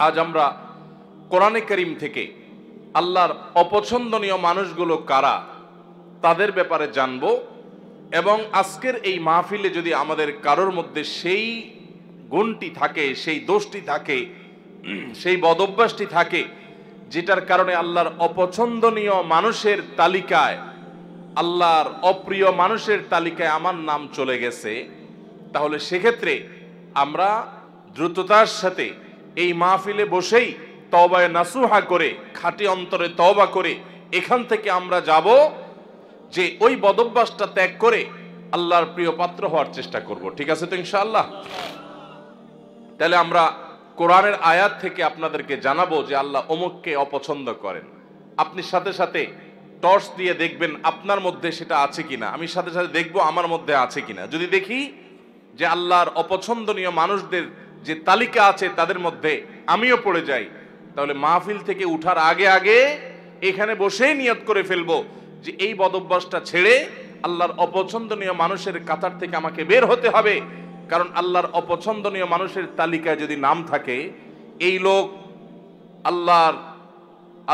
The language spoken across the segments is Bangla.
আজ আমরা কোরআনে কারীম থেকে আল্লাহর অপছন্দনীয় মানুষগুলো কারা তাদের ব্যাপারে জানব। এবং আজকের এই মাহফিলে যদি আমাদের কারোর মধ্যে সেই গুণটি থাকে, সেই দোষটি থাকে, সেই বদঅভ্যাসটি থাকে যেটার কারণে আল্লাহর অপছন্দনীয় মানুষের তালিকায়, আল্লাহর অপ্রিয় মানুষের তালিকায় আমার নাম চলে গেছে, তাহলে সেক্ষেত্রে আমরা দ্রুততার সাথে এই মাহফিলে বসেই তওবায়ে নাসুহা করে, খাঁটি অন্তরে তওবা করে এখান থেকে আমরা যাব যে ওই বদঅভ্যাসটা ত্যাগ করে আল্লাহর প্রিয় পাত্র হওয়ার চেষ্টা করব। ঠিক আছে তো ইনশাআল্লাহ? তাহলে আমরা কোরআনের আয়াত থেকে আপনাদেরকে জানাবো যে আল্লাহ অমুককে অপছন্দ করেন। আপনি সাথে সাথে টর্চ দিয়ে দেখবেন আপনার মধ্যে সেটা আছে কিনা, আমি সাথে সাথে দেখবো আমার মধ্যে আছে কিনা। যদি দেখি যে আল্লাহর অপছন্দনীয় মানুষদের যে তালিকা আছে তাদের মধ্যে আমিও পড়ে যাই, তাহলে মাহফিল থেকে উঠার আগে আগে এখানে বসেই নিয়ত করে ফেলবো যে এই বদঅভ্যাসটা ছেড়ে আল্লাহর অপছন্দনীয় মানুষের কাতার থেকে আমাকে বের হতে হবে। কারণ আল্লাহর অপছন্দনীয় মানুষের তালিকায় যদি নাম থাকে, এই লোক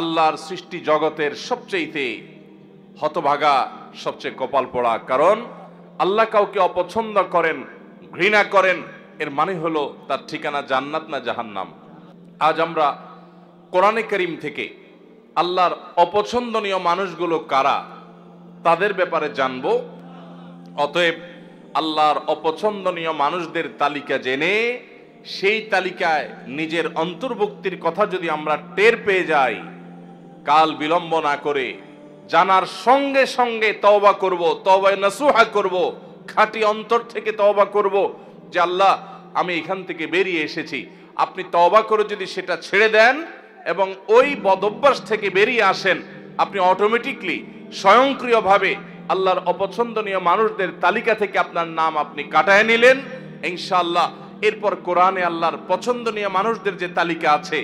আল্লাহর সৃষ্টি জগতের সবচেয়ে হতভাগা, সবচেয়ে কপাল পোড়া। কারণ আল্লাহ কাউকে অপছন্দ করেন, ঘৃণা করেন, এর মানে হলো তার ঠিকানা জান্নাত না জাহান্নাম। আজ আমরা কোরআনে কারীম থেকে আল্লাহর অপছন্দনীয় মানুষগুলো কারা তাদের ব্যাপারে জানব। অতএব আল্লাহর অপছন্দনীয় মানুষদের তালিকা জেনে সেই তালিকায় নিজের অন্তর্ভুক্তির কথা যদি আমরা টের পেয়ে যাই, কাল বিলম্ব না করে জানার সঙ্গে সঙ্গে তওবা করব, তওবায়ে নাসুহা করব, খাঁটি অন্তর থেকে তওবা করব যে আল্লাহ আমি এখান থেকে বেরিয়ে এসেছি। আপনি তওবা করে যদি সেটা ছেড়ে দেন এবং ওই বদঅভ্যাস থেকে বেরিয়ে আসেন, আপনি অটোমেটিকলি স্বয়ংক্রিয়ভাবে আল্লাহর অপছন্দনীয় মানুষদের তালিকা থেকে আপনার নাম আপনি কাটায় নিলেন ইনশাআল্লাহ। এরপর কোরআনে আল্লাহর পছন্দনীয় মানুষদের যে তালিকা আছে,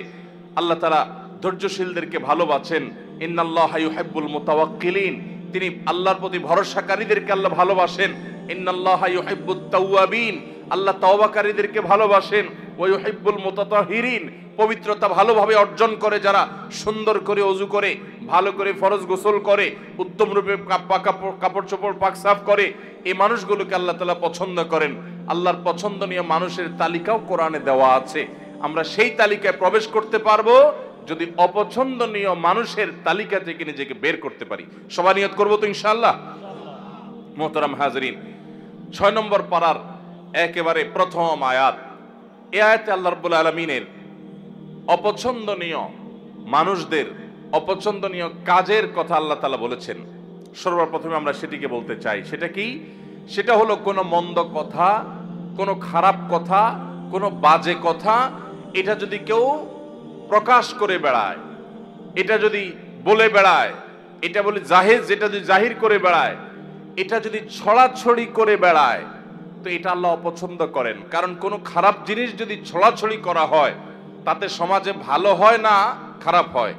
আল্লাহ তাআলা ধৈর্যশীলদেরকে ভালোবাসেন। ইন্নাল্লাহা ইউহিব্বুল মুতাওয়াক্কিলিন, তিনি আল্লাহর প্রতি ভরসাকারীদেরকে আল্লাহ ভালোবাসেন। ইন্নাল্লাহা ইউহিব্বুত তাওয়াবিন, আল্লাহ তওবাকারীদেরকে ভালোবাসেন। ওয়া ইউহিব্বুল মুতাতাহিরিন, পবিত্রতা ভালোভাবে অর্জন করে যারা, সুন্দর করে ওযু করে, ভালো করে ফরজ গোসল করে, উত্তম রূপে কাপড় চোপড় পাক সাফ করে, এই মানুষগুলোকে আল্লাহ তাআলা পছন্দ করেন। আল্লাহর পছন্দনীয় মানুষের তালিকাও কোরআনে দেওয়া আছে। আমরা সেই তালিকায় প্রবেশ করতে পারবো যদি অপছন্দনীয় মানুষের তালিকা থেকে নিজেকে বের করতে পারি। সবাই নিয়ত করবো তো ইনশাআল্লাহ? মোহতারাম হাজরিন, 6 নম্বর পারার একেবারে প্রথম আয়াত, এই আয়াতে আল্লাহ রাব্বুল আলামিনের অপছন্দনীয় মানুষদের অপছন্দনীয় কাজের কথা আল্লাহ তাআলা বলেছেন। সর্বপ্রথমে আমরা সেটিকে বলতে চাই। সেটা কি? সেটা হলো কোনো মন্দ কথা, কোনো খারাপ কথা, কোনো বাজে কথা, এটা যদি কেউ প্রকাশ করে বেড়ায়, এটা যদি বলে বেড়ায়, এটা বলি জাহেজ, যেটা যদি জাহির করে বেড়ায়, এটা যদি ছড়াছড়ি করে বেড়ায়, তো এটা আল্লাহ অপছন্দ করেন। কারণ কোনো খারাপ জিনিস যদি ছড়াছড়ি করা হয় তাতে সমাজে ভালো হয় না খারাপ হয়।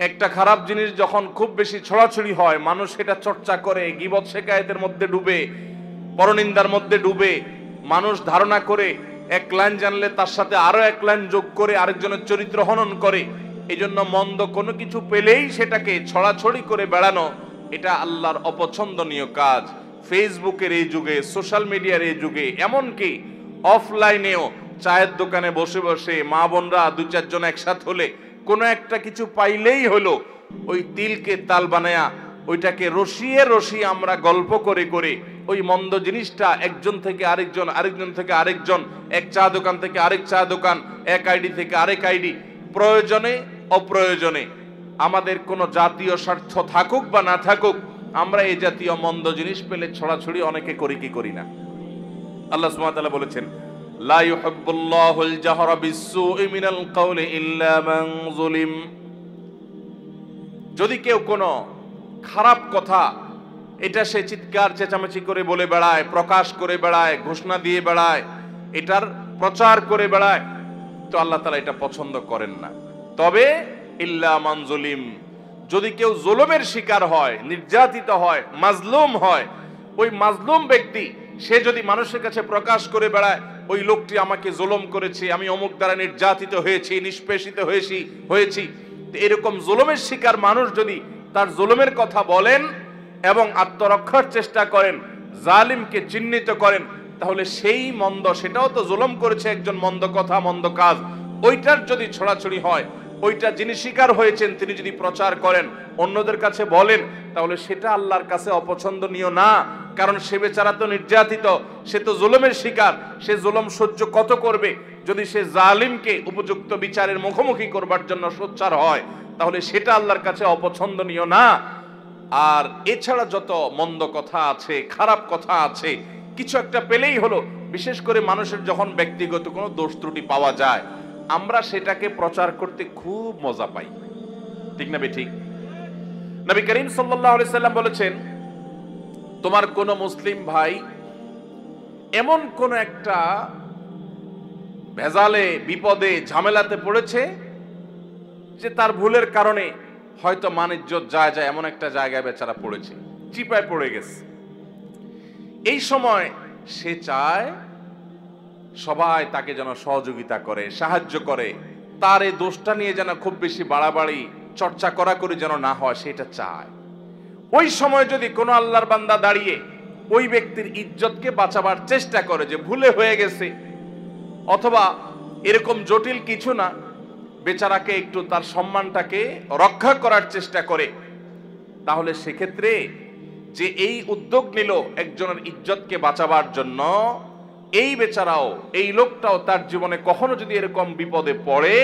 একটা খারাপ জিনিস যখন খুব বেশি ছড়াছড়ি হয়, মানুষ এটা চর্চা করে, গীবত শিকায়েতের মধ্যে ডুবে, পরনিন্দার মধ্যে ডুবে, মানুষ ধারণা করে এক লাইন জানলে তার সাথে আরো এক লাইন যোগ করে আরেকজনের চরিত্র হনন করে। এই জন্য মন্দ কোনো কিছু পেলেই সেটাকে ছড়াছড়ি করে বেড়ানো, এটা আল্লাহর অপছন্দনীয় কাজ। ফেসবুকের এই যুগে, সোশ্যাল মিডিয়ার এই যুগে, এমনকি অফলাইনেও চায়ের দোকানে বসে বসে মা বোনরা 2-4 জন একসাথে হলে কোনো একটা কিছু পাইলেই হলো ওই তিলকে তাল বানায়া ওইটাকে রসিয়ে রসিয়ে আমরা গল্প করে করে ওই মন্দ জিনিসটা একজন থেকে আরেকজন, আরেকজন থেকে আরেকজন, এক চা দোকান থেকে আরেক চা দোকান, এক আইডি থেকে আরেক আইডি, প্রয়োজনে অপ্রয়োজনে আমাদের কোনো জাতীয় স্বার্থ থাকুক বা না থাকুক, আমরা এই জাতীয় মন্দ জিনিস পেলে ছড়াছড়ি অনেকে করি কি করি না? আল্লাহ সুবহানাহু ওয়া তাআলা বলেছেন, লা ইউহিব্বুল্লাহুল জাহরা বিসসুই মিনাল কাওলি ইল্লা মান যুলিম। যদি কেউ কোনো খারাপ কথা এটা সে চিৎকার চেঁচামেচি করে বলে বেড়ায়, প্রকাশ করে বেড়ায়, ঘোষণা দিয়ে বেড়ায়, এটার প্রচার করে বেড়ায়, তো আল্লাহ তাআলা এটা পছন্দ করেন না। তবে ইল্লা মান যুলিম, যদি কেউ জুলুমের শিকার হয়, নির্যাতিত হয়, মাজলুম হয়, ওই মাজলুম ব্যক্তি সে যদি মানুষের কাছে প্রকাশ করে বেড়ায় ওই লোকটি আমাকে জুলুম করেছে, আমি অমুক দ্বারা নির্যাতিত হয়েছি, নিষ্পেষিত হয়েছি। এরকম জুলুমের শিকার মানুষ যদি তার জুলুমের কথা বলেন এবং আত্মরক্ষার চেষ্টা করেন, জালিমকে চিহ্নিত করেন, তাহলে সেই মন্দ, সেটাও তো জুলুম করেছে একজন, মন্দ কথা মন্দ কাজ, ওইটার যদি ছড়াছড়ি হয়, ওইটা যিনি শিকার হয়েছেন তিনি যদি প্রচার করেন, অন্যদের কাছে বলেন, তাহলে সেটা আল্লাহর কাছে অপছন্দনীয় না। কারণ সে বেচারা তো নির্যাতিত, সে তো জুলুমের শিকার, সে জুলুম সহ্য কত করবে। যদি সে জালিমকে উপযুক্ত বিচারের মুখোমুখি করবার জন্য সোচ্চার হয়, তাহলে সেটা আল্লাহর কাছে অপছন্দনীয় না। আর এছাড়া যত মন্দ কথা আছে, খারাপ কথা আছে, কিছু একটা পেলেই হলো, বিশেষ করে মানুষের যখন ব্যক্তিগত কোনো দোষ ত্রুটি পাওয়া যায়, আমরা সেটাকে প্রচার করতে খুব মজা পাই, ঠিক না ঠিক? নবী করিম সাল্লাল্লাহু আলাইহি সাল্লাম বলেছেন, তোমার কোন মুসলিম ভাই এমন কোন একটা ভেজালে, বিপদে, ঝামেলাতে পড়েছে যে তার ভুলের কারণে হয়তো মান ইজ্জত যায় এমন একটা জায়গায় বেচারা পড়েছে, চিপায় পড়ে গেছে। এই সময় সে চায় সবাই তাকে যেন সহযোগিতা করে, সাহায্য করে, তার এই দোষটা নিয়ে যেন খুব বেশি বাড়াবাড়ি চর্চা করি যেন না হয়, সেটা চায়। ওই সময় যদি কোনো আল্লাহর বান্দা দাঁড়িয়ে ওই ব্যক্তির ইজ্জতকে বাঁচাবার চেষ্টা করে, যে ভুলে হয়ে গেছে, অথবা এরকম জটিল কিছু না, বেচারাকে একটু তার সম্মানটাকে রক্ষা করার চেষ্টা করে, তাহলে সেক্ষেত্রে যে এই উদ্যোগ নিল একজনের ইজ্জতকে বাঁচাবার জন্য, এই বেচারাও, এই লোকটাও তার জীবনে কখনো যদি এরকম বিপদে পড়ে,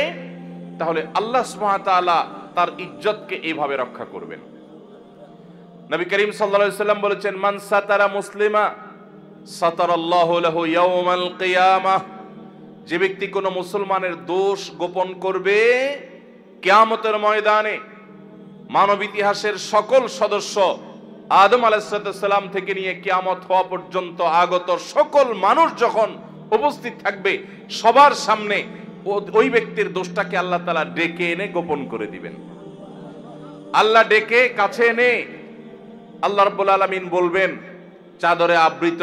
তাহলে আল্লাহ সুবহানাহু ওয়া তাআলা তার ইজ্জতকে এইভাবে রক্ষা করবেন। নবী করিম সাল্লাল্লাহু আলাইহি সাল্লাম বলেছেন, মান সাতারা মুসলিমা সাতারাল্লাহু লাহু ইয়াউমাল কিয়ামাহ। যে ব্যক্তি কোনো মুসলমানের দোষ গোপন করবে, কিয়ামতের ময়দানে মানব ইতিহাসের সকল সদস্য, আদম আলাইহিস সালাম থেকে নিয়ে কিয়ামত হওয়া পর্যন্ত আগত সকল মানুষ যখন উপস্থিত থাকবে, সবার সামনে ওই ব্যক্তির দোষটাকে আল্লাহ তাআলা ডেকে এনে গোপন করে দিবেন। আল্লাহ ডেকে কাছে এনে আল্লাহ রাব্বুল আলামিন বলবেন, চাদরে আবৃত,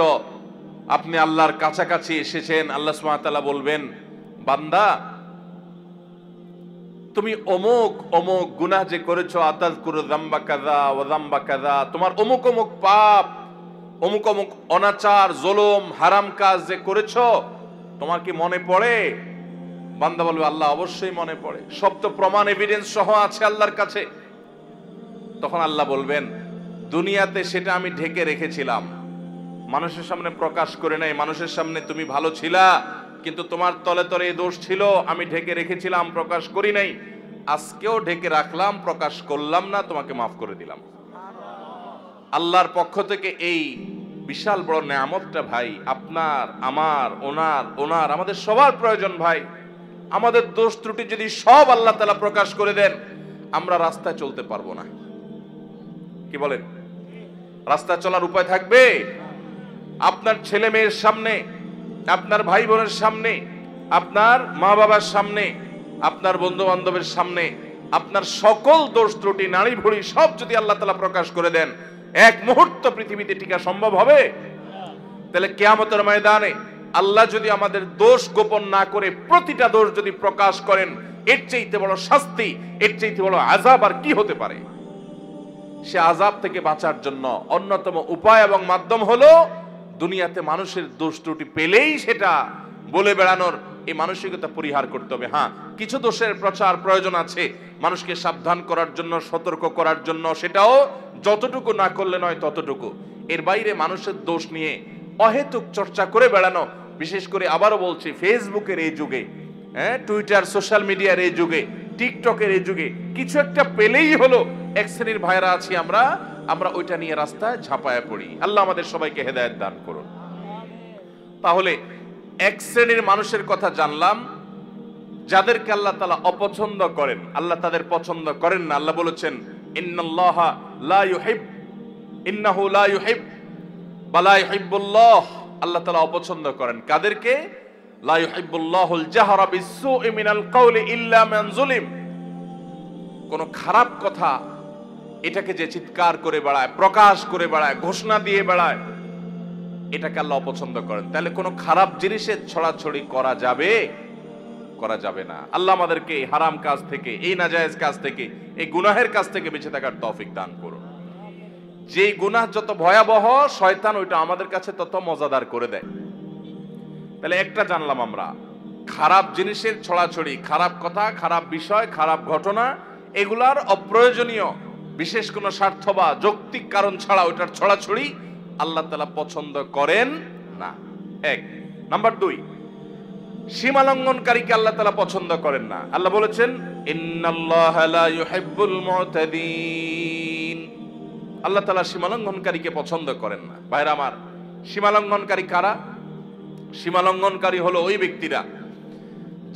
আপনি আল্লাহর কাছাকাছি এসেছেন। আল্লাহ সুবহানাহু ওয়া তাআলা বলবেন, বান্দা তুমি অমুক অমুক গুনাহ যে করেছো, আতাযকুরু যামবা কাযা ওয়া যামবা কাযা, তোমার অমুক অমুক পাপ, অমুক অমুক অনাচার, জুলুম, হারাম কাজ যে করেছো, তোমার কি মনে পড়ে? বান্দা বলবে, আল্লাহ অবশ্যই মনে পড়ে, সব তো প্রমাণ এভিডেন্স সহ আছে আল্লাহর কাছে। তখন আল্লাহ বলবেন, দুনিয়াতে সেটা আমি ঢেকে রেখেছিলাম, মানুষের সামনে প্রকাশ করে নাই। মানুষের সামনে তুমি ভালো ছিলা, কিন্তু তোমার তলে তলে এই দোষ ছিল, আমি ঢেকে রেখেছিলাম, প্রকাশ করি নাই। আজকেও ঢেকে রাখলাম, প্রকাশ করলাম না, তোমাকে মাফ করে দিলাম। আল্লাহর পক্ষ থেকে এই বিশাল বড় নেয়ামতটা ভাই, আপনার, আমার, ওনার আমাদের সবার প্রয়োজন ভাই। আমাদের দোষ ত্রুটি যদি সব আল্লাহ তাআলা প্রকাশ করে দেন, আমরা রাস্তায় চলতে পারবো না। কি বলেন? রাস্তায় চলার উপায় থাকবে? আপনার ছেলে মেয়ের সামনে, আপনার ভাই বোনের সামনে, আপনার মা বাবার সামনে, আপনার বন্ধু বান্ধবের সামনে, আপনার সকল দোষ ত্রুটি, নাড়ি ভুড়ি সব যদি আল্লাহ তাআলা প্রকাশ করে দেন, এক মুহূর্ত পৃথিবীতে টিকা সম্ভব হবে? তাহলে কিয়ামতের ময়দানে আল্লাহ যদি আমাদের দোষ গোপন না করে প্রতিটা দোষ যদি প্রকাশ করেন, এর চাইতে বড় শাস্তি, এর চাইতে বড় আযাব আর কি হতে পারে? সে আযাব থেকে বাঁচার জন্য অন্যতম উপায় এবং মাধ্যম হলো দুনিয়াতে মানুষের দোষ ত্রুটি পেলেই সেটা বলে বেড়ানোর এই মানসিকতা পরিহার করতে হবে। হ্যাঁ, কিছু দোষের প্রচার প্রয়োজন আছে, মানুষকে সাবধান করার জন্য, সতর্ক করার জন্য, সেটাও যতটুকু না করলে নয় ততটুকু। এর বাইরে মানুষের দোষ নিয়ে অহেতুক চর্চা করে বেড়ানো, বিশেষ করে আবারও বলছি, ফেসবুকের এই যুগে, টুইটার, সোশ্যাল মিডিয়ার এই যুগে, টিকটকের এই যুগে, কিছু একটা পেলেই হলো এক শ্রেণীর ভাইরা আছি আমরা ওইটা নিয়ে রাস্তায় ঝাঁপায়া পড়ি। আল্লাহ আমাদের সবাইকে হেদায়েত দান করুন। তাহলে এক শ্রেণীর মানুষের কথা জানলাম, যাদেরকে আল্লাহ তাআলা অপছন্দ করেন, আল্লাহ তাদের পছন্দ করেন না। আল্লাহ বলেছেন, ইন্নাল্লাহা লা ইউহিব, ইন্নাহু লা ইউহিব ওয়া লা ইউহিব্বুল্লাহ। আল্লাহ তাআলা অপছন্দ করেন কাদেরকে? লা ইউহিব্বুল্লাহুল জাহরা বিসসুই মিনাল কওলি ইল্লা মান যুলিম। কোন খারাপ কথা এটাকে যে চিৎকার করে বেড়ায়, প্রকাশ করে বেড়ায়, ঘোষণা দিয়ে বেড়ায়, এটাকে আল্লাহ অপছন্দ করেন। তাহলে কোনো খারাপ জিনিসের ছড়াছড়ি করা যাবে? করা যাবে না। আল্লাহ আমাদেরকে এই হারাম কাজ থেকে, এই নাজায়েজ কাজ থেকে, এই গুনাহের কাজ থেকে বেঁচে থাকার তৌফিক দান করুন। যে গুনাহ যত ভয়াবহ, শয়তান ওইটা আমাদের কাছে তত মজাদার করে দেয়। তাহলে একটা জানলাম আমরা, খারাপ জিনিসের ছড়াছড়ি, খারাপ কথা, খারাপ বিষয়, খারাপ ঘটনা, এগুলার অপ্রয়োজনীয় বিশেষ কোনো স্বার্থ বা যৌক্তিক কারণ ছাড়া ওইটার ছড়াছড়ি আল্লাহ তাআলা পছন্দ করেন না। এক নাম্বার 2, সীমালঙ্ঘনকারীকে আল্লাহ তাআলা পছন্দ করেন না। আল্লাহ বলেছেন ইন্নাল্লাহা লা ইউহিব্বুল মু'তাদিন। আল্লাহ তাআলা সীমালঙ্ঘনকারীকে পছন্দ করেন না। ভাইরা আমার, সীমালঙ্ঘনকারী কারা? সীমালঙ্ঘনকারী হলো ওই ব্যক্তিরা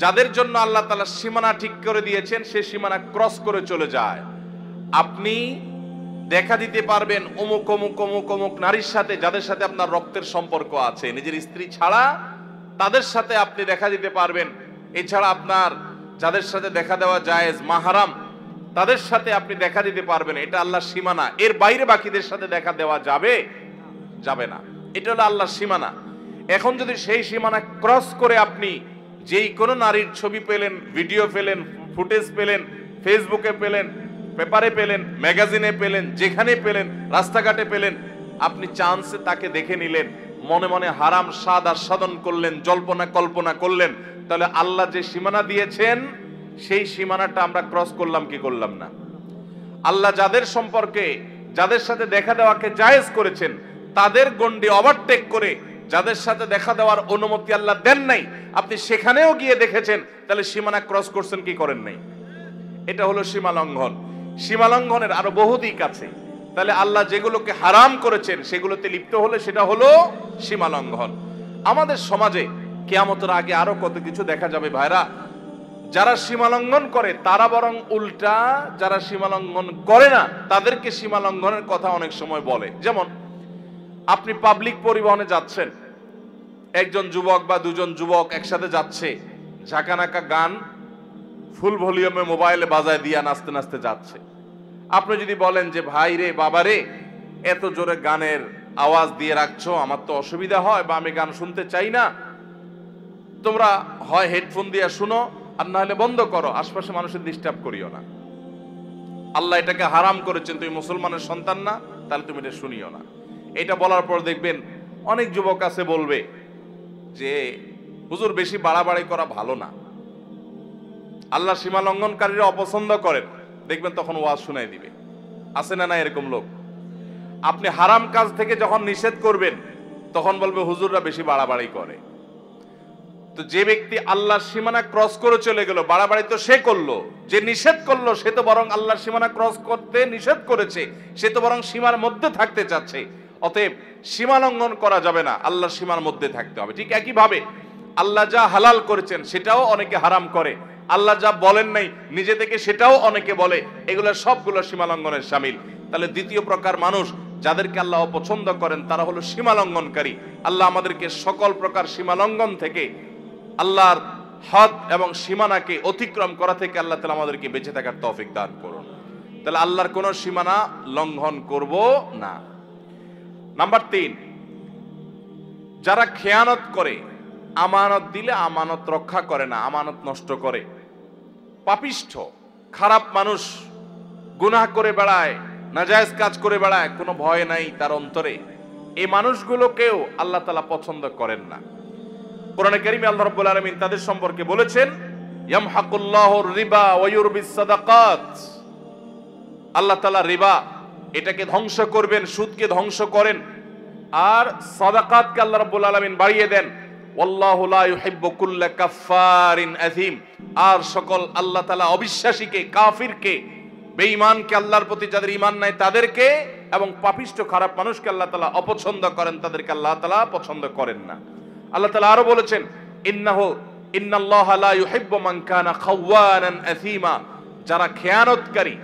যাদের জন্য আল্লাহ তাআলা সীমানা ঠিক করে দিয়েছেন, সে সীমানা ক্রস করে চলে যায়। আপনি দেখা দিতে পারবেন অমুক অমুক অমুক অমুক নারীর সাথে, যাদের সাথে আপনার রক্তের সম্পর্ক আছে, নিজের স্ত্রী ছাড়া তাদের সাথে আপনি দেখা দিতে পারবেন। এছাড়া আপনার যাদের সাথে দেখা দেওয়া জায়েজ, মাহরাম, তাদের সাথে আপনি দেখা দিতে পারবেন। এটা আল্লাহর সীমানা। এর বাইরে বাকিদের সাথে দেখা দেওয়া যাবে? যাবে না। এটা হলো আল্লাহর সীমানা। এখন যদি সেই সীমানা ক্রস করে আপনি যেই কোনো নারীর ছবি পেলেন, ভিডিও পেলেন, ফুটেজ পেলেন, ফেসবুকে পেলেন, পেপারে পেলেন, ম্যাগাজিনে পেলেন, যেখানে পেলেন, রাস্তাঘাটে পেলেন, আপনি চান্সে তাকে দেখে নিলেন, মনে মনে হারাম স্বাদ আস্বাদন করলেন, জল্পনা কল্পনা করলেন, তাহলে আল্লাহ যে সীমানা দিয়েছেন সেই সীমানাটা আমরা ক্রস করলাম কি করলাম না? আল্লাহ যাদের সম্পর্কে, যাদের সাথে দেখা দেওয়াকে জায়েজ করেছেন, তাদের গণ্ডি ওভারটেক করে যাদের সাথে দেখা দেওয়ার অনুমতি আল্লাহ দেন নাই, আপনি সেখানেও গিয়ে দেখেছেন, তাহলে সীমানা ক্রস করছেন কি করেন নাই? এটা হলো সীমা লঙ্ঘন। সীমা লঙ্ঘনের আরো বহু দিক আছে। তাহলে আল্লাহ যেগুলোকে হারাম করেছেন সেগুলোতে লিপ্ত হলে সেটা হলো সীমা লঙ্ঘন। আমাদের সমাজে কিয়ামতের আগে আরো কত কিছু দেখা যাবে ভাইরা। যারা সীমা লঙ্ঘন করে তারা বরং উল্টা যারা সীমা লঙ্ঘন করে না তাদেরকে সীমা লঙ্ঘনের কথা অনেক সময় বলে। যেমন আপনি পাবলিক পরিবহনে যাচ্ছেন, একজন যুবক বা দুজন যুবক একসাথে যাচ্ছে, ঝাঁকানাকা গান ফুল ভলিউমে মোবাইলে বাজায় দিয়া নাচতে নাচতে যাচ্ছে। আপনি যদি বলেন যে ভাই রে, বাবা রে, এত জোরে গানের আওয়াজ দিয়ে রাখছো, আমার তো অসুবিধা হয় বা আমি গান শুনতে চাই না, তোমরা হয় হেডফোন দিয়ে শুনো আর না হলে বন্ধ করো, আশপাশে মানুষের ডিস্টার্ব করিও না। আল্লাহ এটাকে হারাম করেছেন, তুমি মুসলমানের সন্তান না, তাহলে তুমি এটা শুনিও না। এটা বলার পর দেখবেন অনেক যুবক আছে বলবে যে হুজুর বেশি বাড়াবাড়ি করা ভালো না, আল্লাহ সীমা লঙ্ঘনকারীরা অপছন্দ করেন, দেখবেন তখন ওয়াজ শুনাই দিবে। আছে না না এরকম লোক? আপনি হারাম কাজ থেকে যখন নিষেধ করবেন তখন বলবে হুজুররা বেশি বাড়াবাড়ি করে। তো যে ব্যক্তি আল্লাহর সীমানা ক্রস করে চলে গেল, বাড়াবাড়ি তো সে করলো, যে নিষেধ করলো সে তো বরং আল্লাহর সীমানা ক্রস করতে নিষেধ করেছে, সে তো বরং সীমার মধ্যে থাকতে চাচ্ছে। অতএব সীমা লঙ্ঘন করা যাবে না, আল্লাহর সীমার মধ্যে থাকতে হবে। ঠিক একইভাবে আল্লাহ যা হালাল করেছেন সেটাও অনেকে হারাম করে, আল্লাহ যা বলেন নাই নিজে থেকে সেটাও অনেকে বলে, এগুলো সবগুলো সীমা লঙ্ঘনের শামিল। তাহলে দ্বিতীয় প্রকার মানুষ যাদেরকে আল্লাহ অপছন্দ করেন তারা হলো সীমা লঙ্ঘনকারী। আল্লাহ আমাদেরকে সকল প্রকার সীমা লঙ্ঘন থেকে, আল্লাহর হদ এবং সীমানাকে অতিক্রম করা থেকে আল্লাহ তাআলা আমাদেরকে বেঁচে থাকার তৌফিক দান করুন। তাহলে আল্লাহর কোন সীমানা লঙ্ঘন করব না। নাম্বার 3, যারা খেয়ানত করে, আমানত দিলে আমানত রক্ষা করে না, আমানত নষ্ট করে, পাপিষ্ঠ খারাপ মানুষ, গুনাহ করে বেড়ায়, নাজায়েজ কাজ করে বেড়ায়, কোনো ভয় নাই তার অন্তরে, এই মানুষগুলোকেও আল্লাহ তাআলা পছন্দ করেন না। কোরআনে কারীমে আল্লাহ রাব্বুল আলামিন তাদের সম্পর্কে বলেছেন ইয়ামহাকুল্লাহুর রিবা ওয়া ইউরবিস সাদাকাত। আল্লাহ তাআলা রিবা এটাকে ধ্বংস করবেন, সুদকে ধ্বংস করেন, আর সাদাকাতকে আল্লাহ রাব্বুল আলামিন বাড়িয়ে দেন। ওয়াল্লাহু লা ইউহিব্বু কুল্লা কাফফারিন আযীম। আর সকল আল্লাহ তাআলা অবিশ্বাসীকে, কাফিরকে, বেঈমানকে, আল্লাহর প্রতি যাদের ঈমান নাই তাদেরকে, এবং পাপিষ্ঠ খারাপ মানুষকে আল্লাহ তাআলা অপছন্দ করেন, তাদেরকে আল্লাহ তাআলা পছন্দ করেন না। আল্লাহ তাআলা আরো বলেছেন ইন্নাল্লাহা লা ইউহিব্বু মান কানা খাওয়ানান আযীমা। যারা খেয়ানতকারী,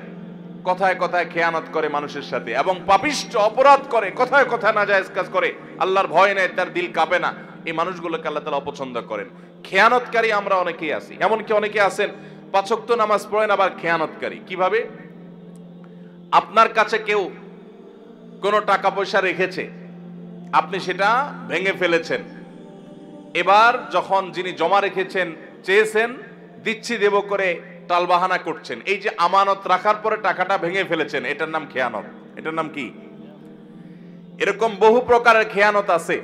কথায় কথায় খেয়ানত করে মানুষের সাথে, এবং পাপিষ্ঠ অপরাধ করে, কথায় কথায় নাজায়েজ কাজ করে, আল্লাহর ভয় নেই, তার দিল কাঁপে না, এই মানুষগুলোকে আল্লাহ তাআলা অপছন্দ করেন। খেয়ানতকারী আমরা অনেকেই আছি, এমনকি অনেকে আছেন 5 ওয়াক্ত নামাজ পড়েন আবার খেয়ানতকারী। কিভাবে? আপনার কাছে কেউ কোনো টাকা পয়সা রেখেছে, আপনি সেটা ভেঙে ফেলেছেন। এবার যখন যিনি জমা রেখেছেন চেয়েছেন দিচ্ছি দেব করে টালবাহানা করছেন, এই যে আমানত রাখার পরে টাকাটা ভেঙে ফেলেছেন, এটার নাম খেয়ানত। এটার নাম কি? এরকম বহু প্রকারের খেয়ানত আছে।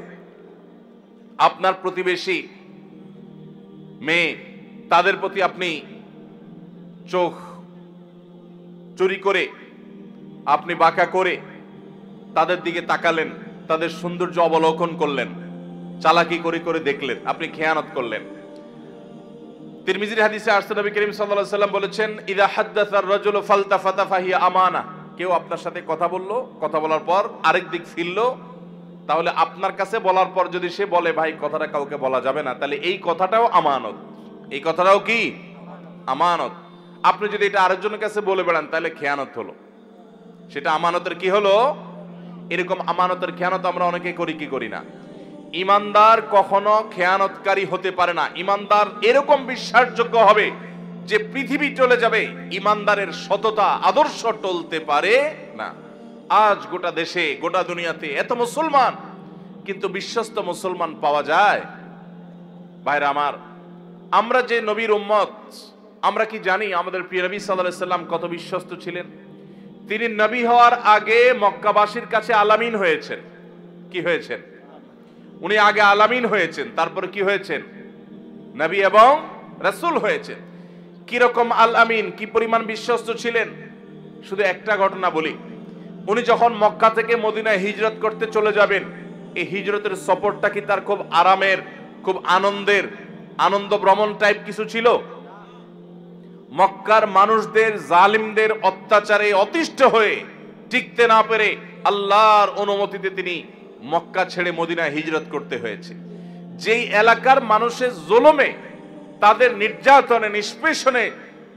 আপনার প্রতিবেশী মেয়ে, তাদের প্রতি আপনি চোখ চুরি করে, আপনি বাঁকা করে তাদের দিকে তাকালেন, তাদের সৌন্দর্য অবলোকন করলেন, চালাকি করে করে দেখলেন, আপনি খেয়ানত করলেন। তিরমিজির হাদিসে আসছে, নবী করিম সাল্লাল্লাহু আলাইহি ওয়াসাল্লাম বলেছেন, ইযা হাদ্দাসার রাজুলু ফালতাফাতা ফাহিয়া আমানা। কেউ আপনার সাথে কথা বললো, কথা বলার পর আরেক দিক ফিরলো, তাহলে আপনার কাছে বলার পর যদি সে বলে ভাই কথাটা কাউকে বলা যাবে না, তাহলে এই কথাটাও আমানত। এই কথাটাও কি? আমানত। আপনি যদি এটা আরেকজনের কাছে বলে বেড়ান তাহলে খেয়ানত হলো, সেটা আমানতের কি হলো? এরকম আমানতের খেয়ানত আমরা অনেকে করি কি করি না। ইমানদার কখনো খেয়ানতকারী হতে পারে না। ইমানদার এরকম বিশ্বাসযোগ্য হবে যে পৃথিবী চলে যাবে, ইমানদারের সততা আদর্শ টলতে পারে না। আজ গোটা দেশে, গোটা দুনিয়াতে এত মুসলমান, কিন্তু বিশ্বস্ত মুসলমান পাওয়া যায়? ভাইরা আমার, আমরা যে নবীর উম্মত, আমরা কি জানি আমাদের প্রিয় নবী সাল্লাল্লাহু আলাইহি সাল্লাম কত বিশ্বস্ত ছিলেন? তিনি নবী হওয়ার আগে মক্কাবাসীর কাছে আলামিন হয়েছেন। কি হয়েছেন? উনি আগে আলামিন হয়েছেন, তারপর কি হয়েছেন? নবী এবং রাসূল হয়েছেন। কিরকম আল আমিন, কি পরিমাণ বিশ্বস্ত ছিলেন? শুধু একটা ঘটনা বলি। উনি যখন মক্কা থেকে মদিনায় হিজরত করতে চলে যাবেন, এই হিজরতের সফরটা কি তার খুব আরামের, খুব আনন্দের, আনন্দ ভ্রমণ টাইপ কিছু ছিল? মক্কার মানুষদের, জালিমদের অত্যাচারে অতিষ্ঠ হয়ে টিকতে না পেরে আল্লাহর অনুমতিতে তিনি মক্কা ছেড়ে মদিনায় হিজরত করতে হয়েছে। যেই এলাকার মানুষের জুলুমে, তাদের নির্যাতনে, নিষ্পেষণে